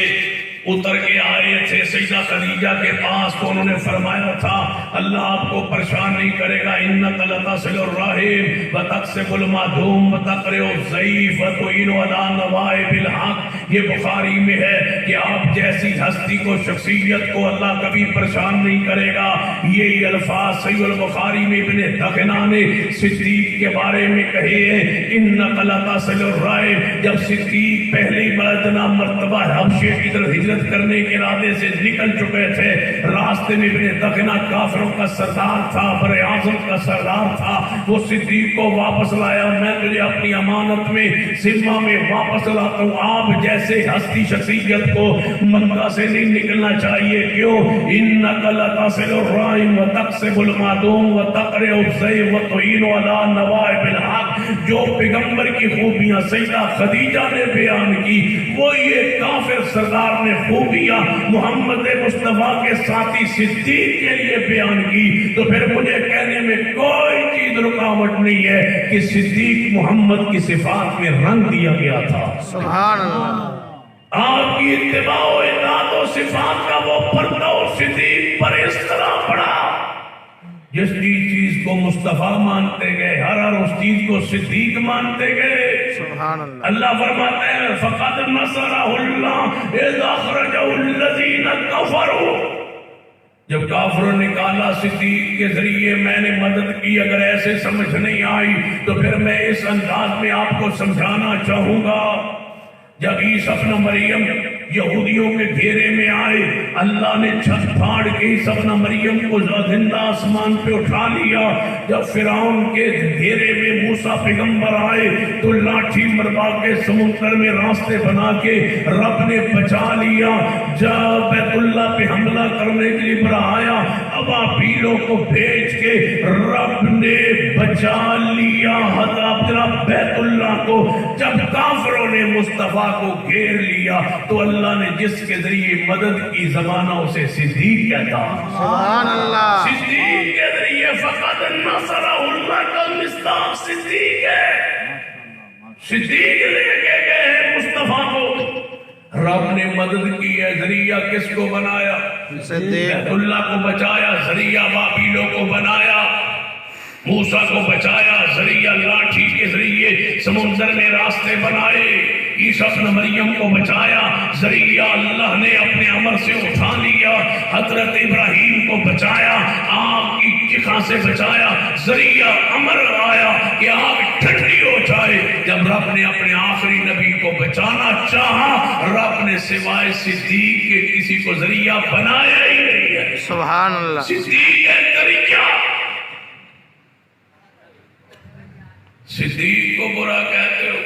اتر کے آئے تھے سیدہ خدیجہ کے پاس تو انہوں نے فرمایا تھا اللہ آپ کو پریشان نہیں کرے گا انک لتصل الرحم وتکسب المعدوم وتقرئ الضعیف وتعین علی نوائب الحق یہ بخاری میں ہے کہ آپ جیسی ہستی کو شخصیت کو اللہ کبھی پریشان نہیں کرے گا یہی الفاظ صحیح البخاری میں ابن دغنہ نے صدیق کے بارے میں کہے ہیں انک لتصل الرحم جب صدیق پہلی مرتبہ حبشے کی طرف ہجرت کرنے کے ارادے سے نکل چکے تھے راستے میں ابن دغنہ کافروں کا سردار تھا بر اعظم کا سردار تھا وہ صدیق کو واپس لایا میں تجھے اپنی امانت میں ذمہ میں واپس لاتا ہوں آپ جیسے ہستی شخصیت کو مکہ سے نہیں نکلنا چاہیے کیوں انک لتصل الرحم وتکسب المعدوم وتقرئ الضعیف وتعین علی نوائب الحق جو پیغمبر کی خوبیاں سیدہ خدیجہ نے بیان کی وہ یہ کافر سردار نے خوبیاں محمد مصطفیٰ کے ساتھی صدیق کے لیے بیان کی تو پھر مجھے کہنے میں کوئی چیز رکاوٹ نہیں ہے کہ صدیق محمد کی صفات میں رنگ دیا گیا تھا سبحان اللہ آپ کی اتباع و اطاعت و صفات کا وہ پردہ و صدیق پر اس طرح پڑا جس چیز کو مصطفیٰ مانتے گئے ہر اس چیز کو صدیق مانتے گئے سبحان اللہ اللہ فرماتے ہیں فقد نصرہ اللہ اذ اخرجہ الذین کفروا جب کافروں نے کہا صدیق کے ذریعے میں نے مدد کی، اگر ایسے سمجھ نہیں آئی تو پھر میں اس انداز میں آپ کو سمجھانا چاہوں گا۔ جب عیسیٰ ابن مریم یہودیوں کے گھیرے میں آئے، اللہ نے چھت پھاڑ کے عیسیٰ ابن مریم کو زندہ آسمان پہ اٹھا لیا۔ جب فرعون کے گھیرے میں موسیٰ پیغمبر آئے تو لاٹھی مروا کے سمندر میں راستے بنا کے رب نے بچا لیا۔ جب بیت اللہ پہ حملہ کرنے کے لیے بڑھایا، ابابیلوں کو بھیج کے رب نے بچا لیا حضرت بیت اللہ کو۔ جب کافروں نے مصطفیٰ کو گھیر لیا تو اللہ نے جس کے ذریعے مدد کی زمانہ اسے صدیق کہتا۔ سبحان اللہ، صدیق کے ذریعے فقط نصرہ اللہ کا مصداق صدیق ہے۔ صدیق لے کے گئے مصطفیٰ کو، رب نے مدد کی ہے، ذریعہ کس کو بنایا؟ صدیق، بیت اللہ کو بچایا، ذریعہ بابیلوں کو بنایا، موسیٰ کو بچایا، ذریعہ لاٹھی کے ذریعے سمندر میں راستے بنائے، عیسیٰ ابن مریم کو بچایا، ذریعہ اللہ نے اپنے امر سے اٹھا لیا، حضرت ابراہیم کو بچایا، آگ کی چکھا سے بچایا، ذریعہ امر آیا کہ آگ ٹھنڈی ہو جائے۔ جب رب نے اپنے آخری نبی کو بچانا چاہا، رب نے سوائے صدیق کے کسی کو ذریعہ بنایا ہی نہیں ہے۔ سبحان اللہ، صدیق ہے ذریعہ۔ صدیق کو برا کہتے ہو؟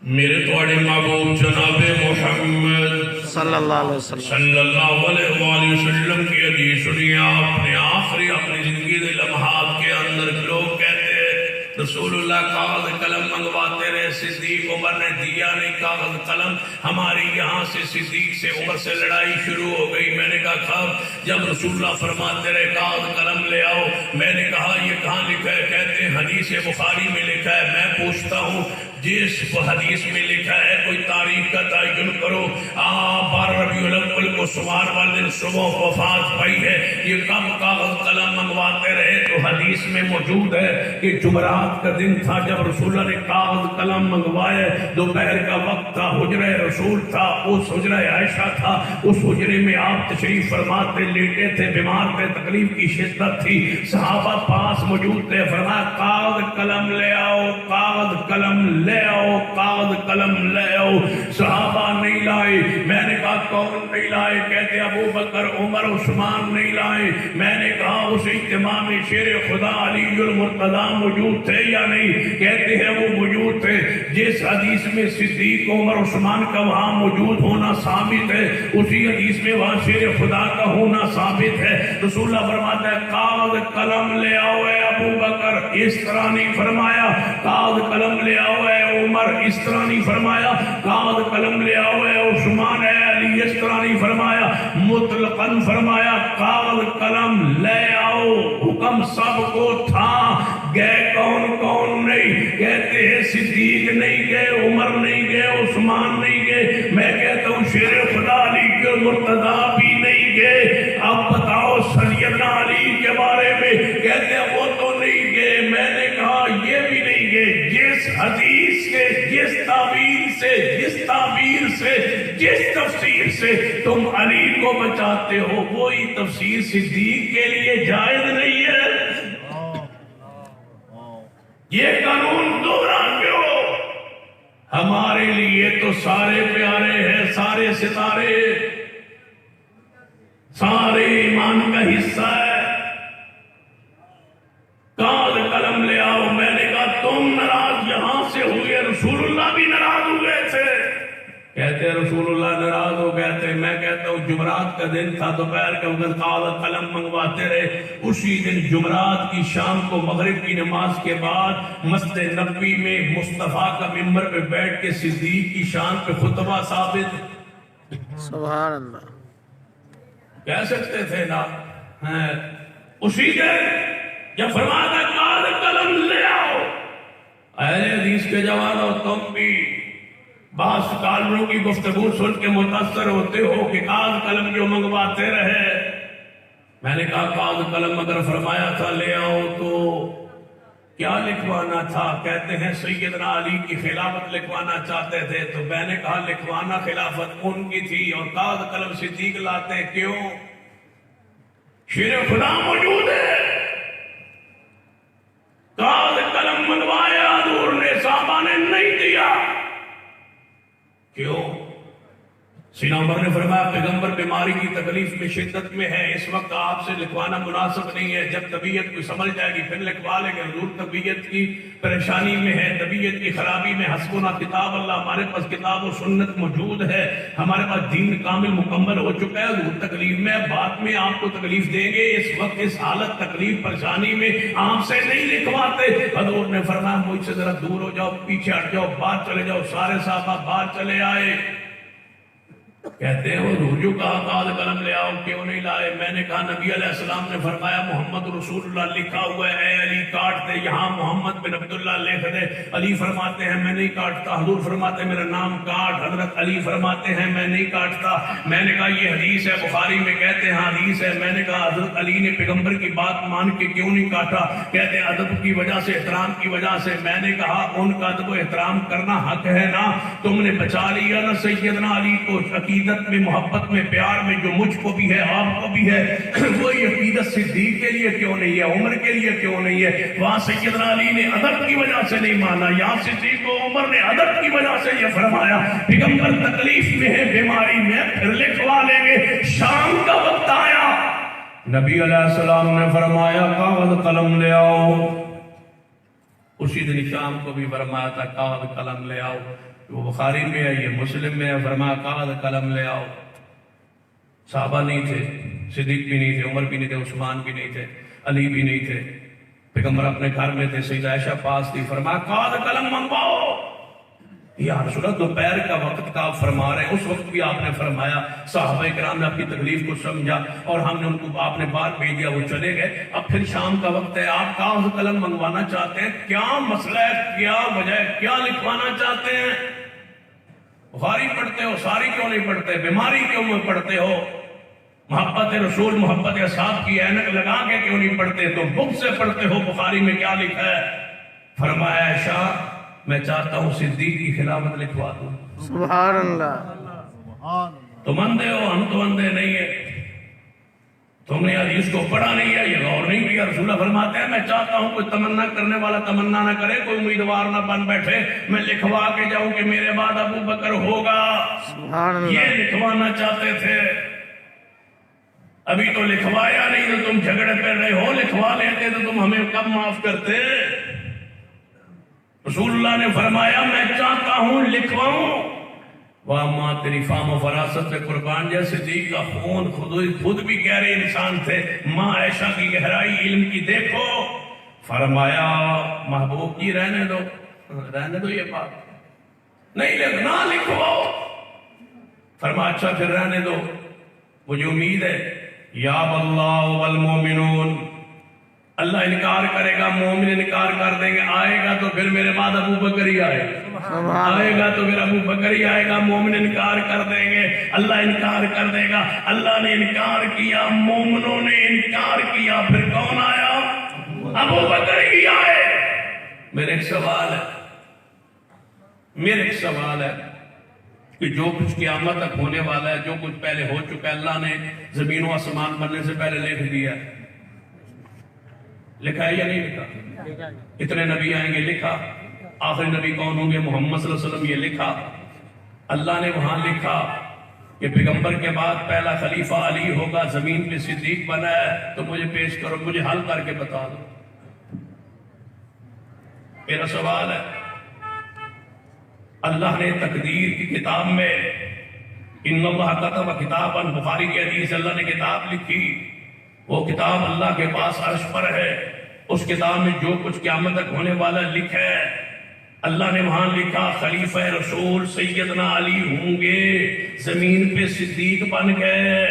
میرے توڑے محبوب جناب محمد صلی اللہ علیہ وسلم، صلی اللہ علیہ وآلہ وسلم کی حدیث سنیے۔ اپنے آخری اپنی زندگی کے لمحات کے اندر لوگ کہتے ہیں رسول اللہ کاغذ قلم منگواتے رہے، صدیق عمر نے دیا نہیں کاغذ قلم۔ ہماری یہاں سے صدیق سے عمر سے لڑائی شروع ہو گئی۔ میں نے کہا کب؟ جب رسول اللہ فرماتے رہے کاغذ قلم لے آؤ۔ میں نے کہا یہ کہاں لکھا ہے؟ کہتے ہیں حدیث بخاری میں لکھا ہے۔ میں پوچھتا ہوں جس حدیث میں لکھا ہے کوئی تاریخ کا تعین کرو۔ 12 ربیع الاول کو سمار والے دن صبح وفات پائی ہے، یہ کب کاغذ قلم منگواتے رہے؟ تو حدیث میں موجود ہے کہ جمعرات کا دن تھا جب رسول اللہ نے کاغذ قلم منگوائے۔ دوپہر کا وقت تھا، حجرہ رسول تھا، اس حجرہ عائشہ تھا، اس حجرے میں آپ تشریف فرماتے، لیٹے تھے، بیمار تھے، تکلیف کی شدت تھی، صحابہ پاس موجود تھے۔ فرمایا کاغذ قلم لے آؤ، کاغذ قلم لے آؤ، کاغذ قلم لے آؤ۔ صحابہ نہیں لائے۔ میں نے کہا کون نہیں لائے؟ کہتے ابو بکر، عمر، عثمان نہیں لائے۔ میں نے کہا اس اجتماع میں شیر خدا علی المرتضیٰ موجود تھے یا نہیں؟ کہتے ہیں وہ موجود تھے۔ جس حدیث میں صدیق، عمر، عثمان کا وہاں موجود ہونا ثابت ہے، اسی حدیث میں وہاں شیر خدا کا ہونا ثابت ہے۔ رسول اللہ فرماتا ہے کاغذ قلم لے آؤ اے ابو بکر، اس طرح نہیں فرمایا کاغذ قلم لے آؤ اے عمر، اس طرح نہیں فرمایا کاغذ قلم لے آؤ اے عثمان اے علی، اس طرح نہیں فرمایا، مطلقاً فرمایا کاغذ قلم لے آؤ۔ حکم سب کو تھا، گئے کون کون نہیں؟ کہتے ہیں صدیق نہیں گئے، عمر نہیں گئے، عثمان نہیں گئے، میں کہتا ہوں شیر خدا علی کے مرتضیٰ بھی نہیں گئے۔ اب بتاؤ سیدنا علی کے بارے میں، کہتے ہیں وہ تو نہیں گئے۔ میں نے کہا یہ بھی نہیں گئے۔ جس حدیث کے، جس تعبیر سے، جس تفسیر سے تم علی کو بچاتے ہو، وہی تفسیر صدیق کے لیے جائز نہیں ہے۔ یہ قانون دوہرا کیوں؟ ہمارے لیے تو سارے پیارے ہیں، سارے ستارے، سارے ایمان کا حصہ ہے۔ کاغذ قلم لے آؤ۔ میں نے کہا تم ناراض یہاں سے ہوئے، رسول اللہ بھی ناراض ہوئے تھے۔ کہتے ہیں رسول اللہ ناراض ہو گئے تھے۔ میں کہتا ہوں جمعرات کا دن تھا، دوپہر کا وقت، کاغذ قلم منگواتے رہے۔ اسی دن جمعرات کی شام کو مغرب کی نماز کے بعد مسجد نبوی میں مصطفیٰ کا ممبر پہ بیٹھ کے صدیق کی شان پہ خطبہ ثابت۔ سبحان اللہ، کہہ سکتے تھے نا؟ اسی دن جب فرمایا تھا کاغذ قلم لے آؤ، اہل حدیث کے جوانوں تم بھی بعض کالروں کی گفتگو سن کے متاثر ہوتے ہو کہ کاغذ قلم جو منگواتے رہے۔ میں نے کہا کاغذ قلم اگر فرمایا تھا لے آؤ تو کیا لکھوانا تھا؟ کہتے ہیں سیدنا علی کی خلافت لکھوانا چاہتے تھے، تو میں نے کہا لکھوانا خلافت ان کی تھی اور کاغذ قلم صدیق لاتے کیوں؟ شیر خدا موجود ہے، کاغذ قلم منوایا حضور نے، صحابہ نے نہیں دیا، کیوں؟ سیدنا عمر نے فرمایا پیغمبر بیماری کی تکلیف میں شدت میں ہے، اس وقت آپ سے لکھوانا مناسب نہیں ہے، جب طبیعت کو سمجھ جائے گی پھر لکھوا لیں گے، حضور طبیعت کی پریشانی میں ہے، طبیعت کی خرابی میں، حسبنا کتاب اللہ، ہمارے پاس کتاب و سنت موجود ہے، ہمارے پاس دین کامل مکمل ہو چکا ہے، حضور تکلیف میں، بعد میں آپ کو تکلیف دیں گے، اس وقت اس حالت تکلیف پریشانی میں آپ سے نہیں لکھواتے۔ حضور نے فرمایا مجھ سے ذرا دور ہو جاؤ، پیچھے ہٹ جاؤ، باہر چلے جاؤ، سارے صحابہ باہر چلے آئے۔ کہتے ہیں حضور جو کہا کاغذ قلم لے آؤ، کیوں نہیں لائے؟ میں نے کہا نبی علیہ السلام نے فرمایا محمد رسول اللہ لکھا ہوا ہے، اے علی کاٹ دے، یہاں محمد بن عبداللہ لکھ دے۔ علی فرماتے ہیں میں نہیں کاٹتا، حضور فرماتے ہیں میرا نام کاٹ، حضرت علی فرماتے ہیں میں نہیں کاٹتا۔ میں نے کہا یہ حدیث ہے، بخاری میں کہتے ہیں حدیث ہے۔ میں نے کہا حضرت علی نے پیغمبر کی بات مان کے کیوں نہیں کاٹا؟ کہتے ہیں ادب کی وجہ سے، احترام کی وجہ سے۔ میں نے کہا ان کا ادب و احترام کرنا حق ہے نا، تم نے بچا لیا نا سیدنا علی کو، عقیدت میں، محبت میں، پیار میں جو مجھ کو بھی ہے آپ کو بھی ہے، وہی عقیدت صدیق کے لیے کیوں نہیں ہے، عمر کے لیے کیوں نہیں ہے؟ وہاں سیدنا علی نے ادب کی وجہ سے نہیں مانا، یہاں صدیق و عمر نے ادب کی وجہ سے یہ فرمایا پیغمبر تکلیف میں ہے، بیماری میں، پھر لکھوا لیں گے۔ شام کا وقت آیا، نبی علیہ السلام نے فرمایا کاغذ قلم لے آؤ۔ اسی دن شام کو بھی فرمایا تھا کاغذ قلم لے آؤ، وہ بخاری میں ہے، یہ مسلم میں ہے، فرمایا کاغذ قلم لے آؤ۔ صحابہ نہیں تھے، صدیق بھی نہیں تھے، عمر بھی نہیں تھے، عثمان بھی نہیں تھے، علی بھی نہیں تھے، پیغمبر اپنے گھر میں تھے، سیدہ عائشہ پاس تھی، فرمایا کاغذ قلم منگواؤ۔ یا رسول اللہ دوپہر کا وقت کا آپ فرما رہے ہیں، اس وقت بھی آپ نے فرمایا، صحابہ کرام نے آپ کی تکلیف کو سمجھا اور ہم نے ان کو آپ نے باہر بھیج دیا، وہ چلے گئے۔ اب پھر شام کا وقت ہے، آپ کاغذ قلم منگوانا چاہتے ہیں، کیا مسئلہ ہے، کیا وجہ ہے، کیا لکھوانا چاہتے ہیں؟ بخاری پڑھتے ہو، ساری کیوں نہیں پڑھتے؟ بیماری کیوں میں پڑھتے ہو؟ محبت رسول، محبت اصحاب کی اینک لگا کے کیوں نہیں پڑھتے؟ تو بک سے پڑھتے ہو، بخاری میں کیا لکھا ہے؟ فرمایا عائشہ میں چاہتا ہوں صدیق کی خلافت لکھوا دوں۔ سبحان اللہ۔ تم اندھے ہو، ہم تو اندھے نہیں ہیں، تم نے حدیث کو پڑھا نہیں ہے، یہ غور نہیں کیا۔ رسول اللہ فرماتے ہیں میں چاہتا ہوں کوئی تمنا کرنے والا تمنا نہ کرے، کوئی امیدوار نہ بن بیٹھے، میں لکھوا کے جاؤں کہ میرے بعد ابو بکر ہوگا۔ سبحان اللہ۔ یہ لکھوانا چاہتے تھے، ابھی تو لکھوایا نہیں تو تم جھگڑے کر رہے ہو، لکھوا لیتے تو تم ہمیں کب معاف کرتے؟ رسول اللہ نے فرمایا میں چاہتا ہوں لکھواؤں۔ واہ ماں تیری فام و فراست سے قربان جائے، صدیق کا خون خود بھی گہرے انسان تھے، ماں عائشہ کی گہرائی علم کی دیکھو۔ فرمایا محبوب جی رہنے دو یہ بات نہیں لکھنا، لکھواؤ۔ فرمایا اچھا پھر رہنے دو، مجھے امید ہے یا اللہ والمومنون، اللہ انکار کرے گا، مومن انکار کر دیں گے، آئے گا تو پھر میرے بعد ابو بکر ہی آئے گا، آئے گا تو پھر ابو بکر ہی آئے گا، مومن انکار کر دیں گے، اللہ انکار کر دے گا۔ اللہ نے انکار کیا، مومنوں نے انکار کیا، پھر کون آیا؟ ابو بکر ہی آئے۔ میرے ایک سوال ہے کہ جو کچھ قیامت تک ہونے والا ہے، جو کچھ پہلے ہو چکا ہے، اللہ نے زمین و آسمان بننے سے پہلے لکھ دیا ہے، لکھا ہے یا نہیں لکھا؟ اتنے نبی آئیں گے، لکھا۔ آخری نبی کون ہوں گے؟ محمد صلی اللہ علیہ وسلم، یہ لکھا۔ اللہ نے وہاں لکھا کہ پیغمبر کے بعد پہلا خلیفہ علی ہوگا، زمین پہ صدیق بنا ہے، تو مجھے پیش کرو، مجھے حل کر کے بتا دو۔ میرا سوال ہے، اللہ نے تقدیر کی کتاب میں ان اللہ کتب کتابا، بخاری کی حدیث، اللہ نے کتاب لکھی، وہ کتاب اللہ کے پاس عرش پر ہے، اس کتاب میں جو کچھ قیامت تک ہونے والا لکھا ہے، اللہ نے وہاں لکھا خلیفہ رسول سیدنا علی ہوں گے، زمین پہ صدیق بن گئے،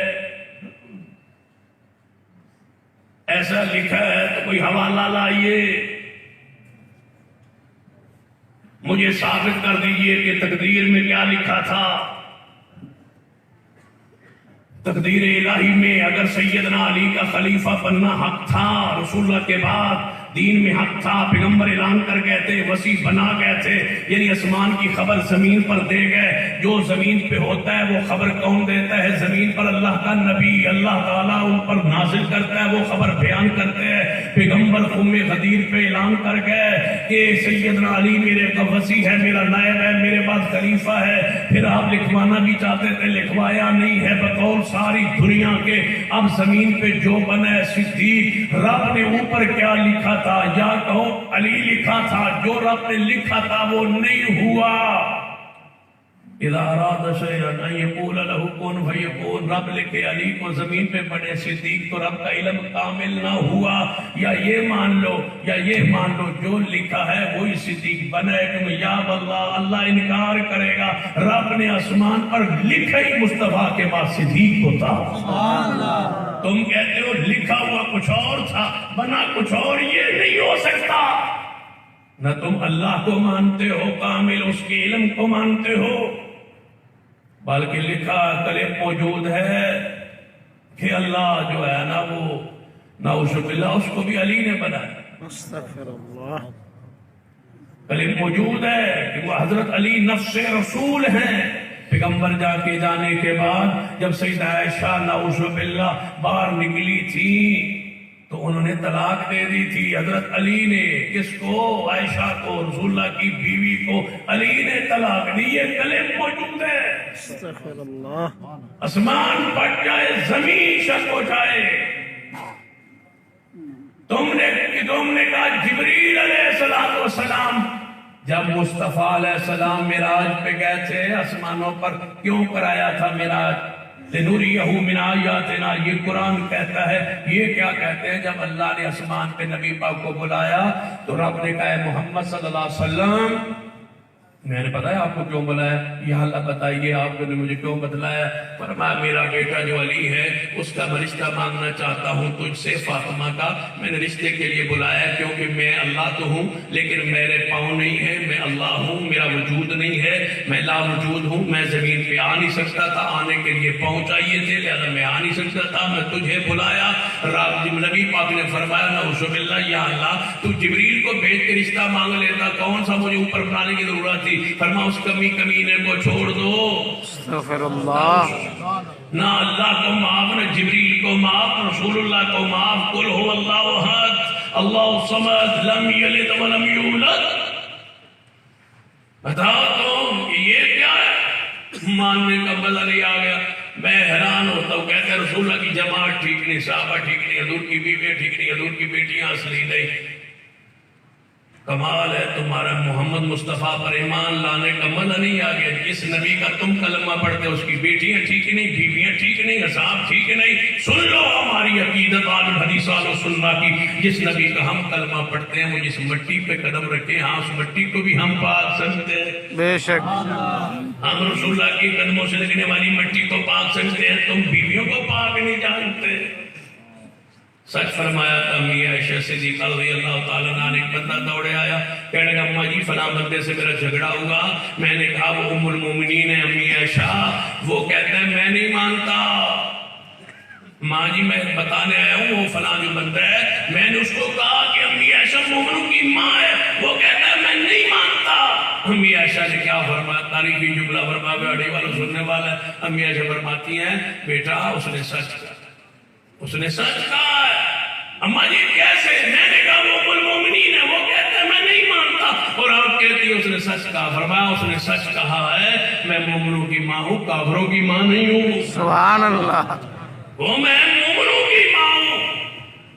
ایسا لکھا ہے تو کوئی حوالہ لائیے، مجھے ثابت کر دیجئے کہ تقدیر میں کیا لکھا تھا۔ تقدیر الہی میں اگر سیدنا علی کا خلیفہ بننا حق تھا رسول اللہ کے بعد، دین میں حق تھا، پیغمبر اعلان کر گئے تھے، وسیع بنا گئے تھے، یعنی آسمان کی خبر زمین پر دے گئے۔ جو زمین پہ ہوتا ہے وہ خبر کون دیتا ہے؟ زمین پر اللہ کا نبی، اللہ تعالیٰ ان پر نازل کرتا ہے، وہ خبر بیان کرتے ہیں۔ پیغمبر خم غدیر پہ اعلان کر گئے کہ سیدنا علی میرے کا وسیع ہے، میرا نائب ہے، میرے بعد خلیفہ ہے۔ پھر آپ لکھوانا بھی چاہتے تھے، لکھوایا نہیں ہے بقول ساری دنیا کے۔ اب زمین پہ جو بنا ہے صدیق، رب نے اوپر کیا لکھا تھا یا کہو علی لکھا تھا، جو رب نے لکھا تھا وہ نہیں ہوا۔ اذا اراد شیئا ان یقول له کن فیکون، رب لکھے علی کو زمین پہ بنے صدیق، تو رب کا علم کامل نہ ہوا۔ یا یہ مان لو یا یہ مان لو جو لکھا ہے وہی صدیق بنا ہے، کیونکہ یا اللہ اللہ انکار کرے گا، رب نے آسمان پر لکھا ہی مصطفیٰ کے بعد صدیق کو تھا۔ تم کہتے ہو لکھا ہوا کچھ اور تھا، بنا کچھ اور، یہ نہیں ہو سکتا۔ نہ تم اللہ کو مانتے ہو کامل، اس کے علم کو مانتے ہو، بلکہ لکھا کلم موجود ہے کہ اللہ جو ہے نا وہ نعوذ باللہ اس کو بھی علی نے بنایا۔ استغفر اللہ۔ کلم موجود ہے کہ وہ حضرت علی نفس رسول ہیں۔ پیغمبر جا کے جانے کے بعد جب سیدہ عائشہ نعوذ باللہ باہر نکلی تھی تو انہوں نے طلاق دے دی تھی حضرت علی نے۔ کس کو؟ عائشہ کو، رسول اللہ کی بیوی کو علی نے طلاق دی۔ یہ کلم موجود ہے۔ استغفر اللہ۔ آسمان پھٹ جائے، زمین شک ہو جائے، تم نے کہا جبریل علیہ السلام جب مصطفیٰ علیہ السلام معراج پہ گئے تھے آسمانوں پر، کیوں کرایا تھا معراج؟ لنُرِيَهُ مِنْ آیاتنا، یہ قرآن کہتا ہے۔ یہ کیا کہتے ہیں؟ جب اللہ نے آسمان پہ نبی پاک کو بلایا تو رب نے کہا ہے محمد صلی اللہ علیہ وسلم، میں نے بتایا آپ کو کیوں بلایا؟ یا اللہ بتائیے آپ نے مجھے کیوں بتلایا؟ فرمایا میرا بیٹا جو علی ہے اس کا میں رشتہ مانگنا چاہتا ہوں تجھ سے فاطمہ کا، میں نے رشتے کے لیے بلایا کیونکہ میں اللہ تو ہوں لیکن میرے پاؤں نہیں ہے، میں اللہ ہوں، میرا وجود نہیں ہے، میں لا وجود ہوں، میں زمین پہ آ نہیں سکتا تھا، آنے کے لیے پاؤں چاہیے تھے لہذا میں آ نہیں سکتا تھا، میں تجھے بلایا۔ نبی پاک نے فرمایا نعوذ باللہ یا اللہ تو جبریل کو بھیج کے رشتہ مانگ لیتا، کون سا مجھے اوپر بنانے کی ضرورت تھی؟ فرما اس کمینے کو چھوڑ دو۔ استغفر اللہ۔ نہ اللہ کو معاف، نہ جبریل کو معاف، نہ رسول اللہ کو معاف۔ قل هو اللہ احد اللہ الصمد لم یلد ولم یولد۔ بتاؤ تو یہ کیا ہے؟ ماننے کا مزہ نہیں آ گیا۔ میں حیران ہوتا ہوں، کہتے ہیں رسول اللہ کی جماعت ٹھیک نہیں، صحابہ ٹھیک نہیں، حضور کی بیویاں ٹھیک نہیں، حضور کی بیٹیاں اصلی نہیں۔ کمال ہے تمہارا محمد مصطفیٰ پر ایمان لانے کا مزہ نہیں آ گیا۔ جس نبی کا تم کلمہ پڑھتے اس کی بیٹیاں ٹھیک نہیں، بیویاں ٹھیک نہیں، اصحاب ٹھیک نہیں۔ سن لو ہماری عقیدت آل الحدیث آل سنہ کی، جس نبی کا ہم کلمہ پڑھتے ہیں وہ جس مٹی پہ قدم رکھے، ہاں اس مٹی کو بھی ہم پاک سمجھتے ہیں۔ بے شک ہم رسول اللہ کے قدموں سے لگنے والی مٹی کو پاک سمجھتے ہیں، تم بیویوں کو پاک نہیں جانتے۔ سچ فرمایا تھا امی عائشہ صدیقہ رضی اللہ تعالیٰ عنہ، ایک بندہ دوڑے آیا کہنے لگا اماں جی فلاں بندے سے میرا جھگڑا ہوا، میں نے کہا وہ ام المومنین ہے امی عائشہ، وہ کہتا ہے میں نہیں مانتا، ماں جی میں بتانے آیا ہوں وہ فلاں جو بندہ ہے، میں نے اس کو کہا کہ امی عائشہ مومنوں کی ماں ہے، وہ کہتا ہے میں نہیں مانتا۔ امی عائشہ نے کیا فرمایا؟ تاریخی جملہ فرما گاڑی والوں سننے والا ہے۔ امی عائشہ فرماتی ہیں بیٹا اس نے سچ کہا، اس نے سچ کہا ہے۔ اماں جی کیسے؟ میں نے کہا وہ ام المومنین ہے، وہ کہتا ہے میں نہیں مانتا، اور آپ کہتی ہے اس نے سچ کہا۔ فرمایا اس نے سچ کہا ہے، میں مومنوں کی ماں ہوں، کافروں کی ماں نہیں ہوں۔ سبحان اللہ۔ وہ میں مومنوں کی ماں ہوں،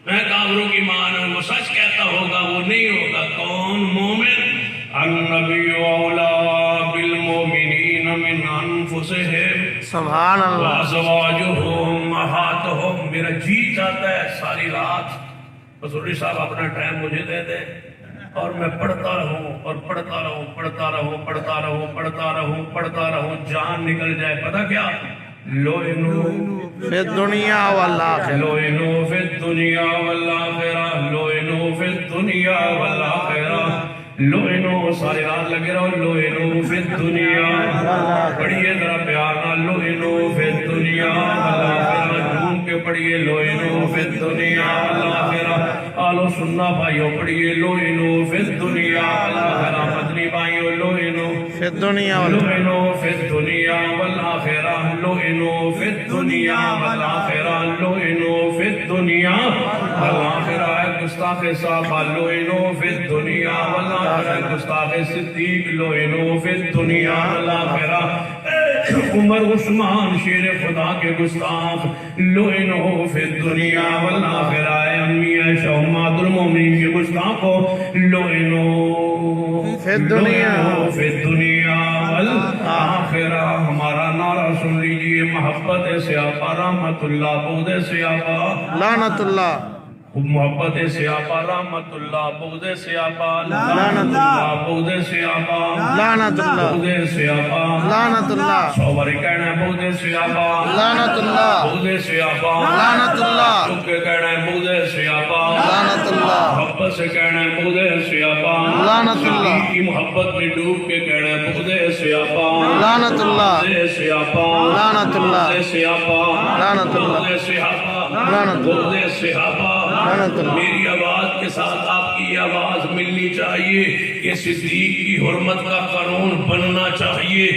میں کافروں کی ماں نہیں ہوں۔ وہ سچ کہتا ہوگا، وہ نہیں ہوگا۔ کون؟ مومن۔ النبی اولیٰ بالمومنین من انفسہم سبحان اللہ۔ وازواجہم امہاتہم۔ میرا جی چاہتا ہے ساری رات حضور صاحب اپنا ٹائم مجھے دے دے اور میں پڑھتا رہوں اور پڑھتا رہوں، پڑھتا رہوں، پڑھتا رہوں، پڑھتا رہوں، پڑھتا رہوں، جان نکل جائے۔ پتہ کیا؟ لوئنو فی الدنیا والآخرہ، لوئنو فی الدنیا والآخرہ، لوئنو فی الدنیا والآخرہ، لوئنو ساری رات لگے رہو، لوئنو فی الدنیا، پڑھیے ذرا پیار نہ، لوئنو فی الدنیا والآخرہ، جھوم کے پڑھیے، لوئنو فی الدنیا والآخرہ، والو سننا بھائیو پڑھیے لعنوا فی الدنیا والآخرہ مدنی بھائیو لعنوا فی الدنیا والآخرہ لعنوا فی الدنیا والآخرہ لعنوا فی الدنیا والآخرہ لعنوا فی الدنیا والآخرہ گستاخ صحابہ لعنوا فی الدنیا والآخرہ گستاخ صدیق لعنوا فی الدنیا والآخرہ عمر عثمان شیر خدا کے گستاخ لعنوا فی الدنیا والآخرہ امی عائشہ امہات المومنین کے گستاخوں لعنوا فی الدنیا فی الدنیا والآخرہ ہمارا نعرہ سن لیجئے محبت صحابہ رحمت اللہ بغض صحابہ لعنت اللہ محبت صحابہ رحمت اللہ بغض صحابہ لعنت اللہ بغض صحابہ لعنت اللہ بغض صحابہ لعنت اللہ سواری کہنا ہے بغض صحابہ لعنت اللہ بغض صحابہ لعنت اللہ چپ کے کہنا ہے بغض صحابہ لعنت اللہ محبت سے کہنا ہے بغض صحابہ لعنت اللہ کی محبت میں ڈوب کے کہنا ہے بغض صحابہ لعنت اللہ بغض صحابہ لعنت اللہ بغض صحابہ لعنت اللہ بغض صحابہ لعنت اللہ بغض صحابہ لعنت اللہ میری آواز کے ساتھ آپ کی آواز ملنی چاہیے کہ صدیق کی حرمت کا قانون بننا چاہیے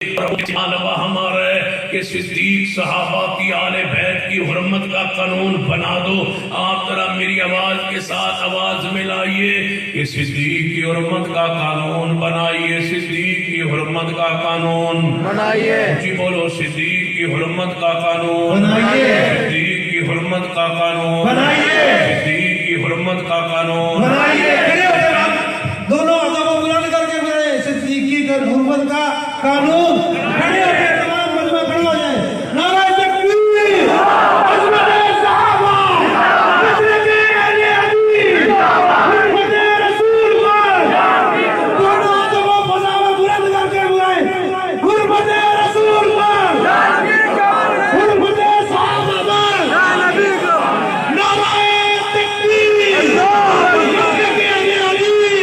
مطالبہ ہمارا ہے کہ صدیق صحابہ کی آل بیت کی حرمت کا قانون بنا دو آپ ذرا میری آواز کے ساتھ آواز ملائیے کہ صدیق کی حرمت کا قانون بنائیے صدیق کی حرمت کا قانون بنائیے جی بولو صدیق کی حرمت کا قانون بنائیے صدیق کی حرمت کا قانون بنائیے صدیق کی حرمت کا قانون بنائیے دونوں عذاب بلند کر کے بنائے صدیقی کا حرمت کا قانون کھڑے ہو کے تمام مجمع کھڑے ہو جائے نعرہ تکبیر عظمت صحابہ حضرت علی حدیث حرمت رسول اللہ دونوں عذاب بلند کر کے بنائے حرمت رسول اللہ حرمت صحابہ نعرہ تکبیر حضرت علی حدیث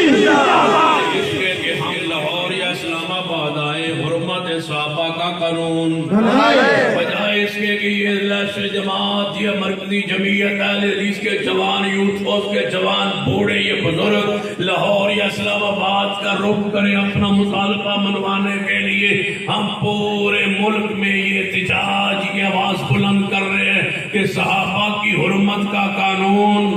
اس کے کہ ہم لاہور یا اسلام آباد آئے حرمت صحابہ کا قانون بجائے اس کے کہ یہ لشکر جماعت یہ مرکزی جمعیت اہل حدیث کے جوان یوتھ فورس کے جوان بوڑھے یہ بزرگ لاہور یا اسلام آباد کا رخ کریں اپنا مطالبہ منوانے کے لیے ہم پورے ملک میں یہ احتجاج کی آواز بلند کر رہے ہیں کہ صحابہ کی حرمت کا قانون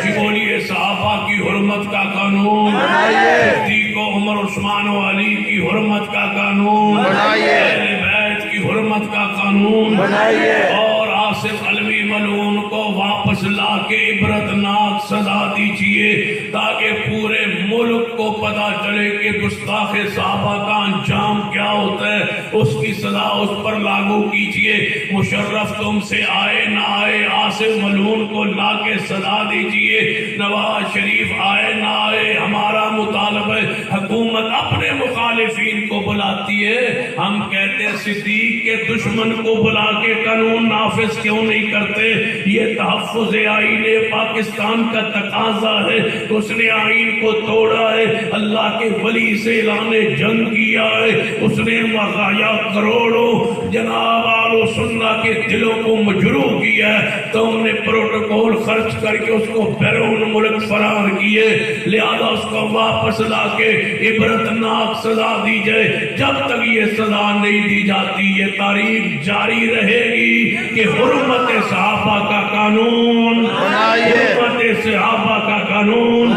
جی بولیے صحابہ کی حرمت کا قانون صدیق و عمر عثمان و علی کی حرمت کا قانون اہل بیت کی حرمت کا قانون اور آصف علوی ملعون کو واپس لا کے عبرتناک سزا دیجیے تاکہ پورے ملک کو پتا چلے کہ گستاخ صحابہ کا انجام کیا ہوتا ہے اس کی سزا اس پر لاگو کیجیے مشرف تم سے آئے نہ آئے آصف ملعون کو لا کے سزا دیجیے نواز شریف آئے نہ آئے ہمارا مطالبہ حکومت اپنے مخالفین کو بلاتی ہے ہم کہتے ہیں صدیق کے دشمن کو بلا کے قانون نافذ کیوں نہیں کرتے یہ تحفظ آئین پاکستان کا تقاضا ہے اس نے آئین کو توڑا ہے اللہ کے ولی سے اعلان جنگ کیا ہے اس نے مغایا کروڑوں جناب آل و سنہ کے دلوں کو مجروح کیا ہے تو ہم نے پروٹوکول خرچ کر کے اس کو بیرون ملک فرار کیے لہذا اس کو واپس لا کے عبرتناک سزا دی جائے جب تک یہ سزا نہیں دی جاتی یہ تاریخ جاری رہے گی کہ حرمت صحابہ کا قانون حرمت صحابہ کا قانون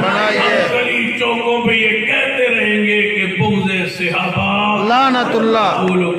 گلی چوکوں پہ یہ کہتے رہیں گے کہ بغض صحابہ لعنت اللہ قولوا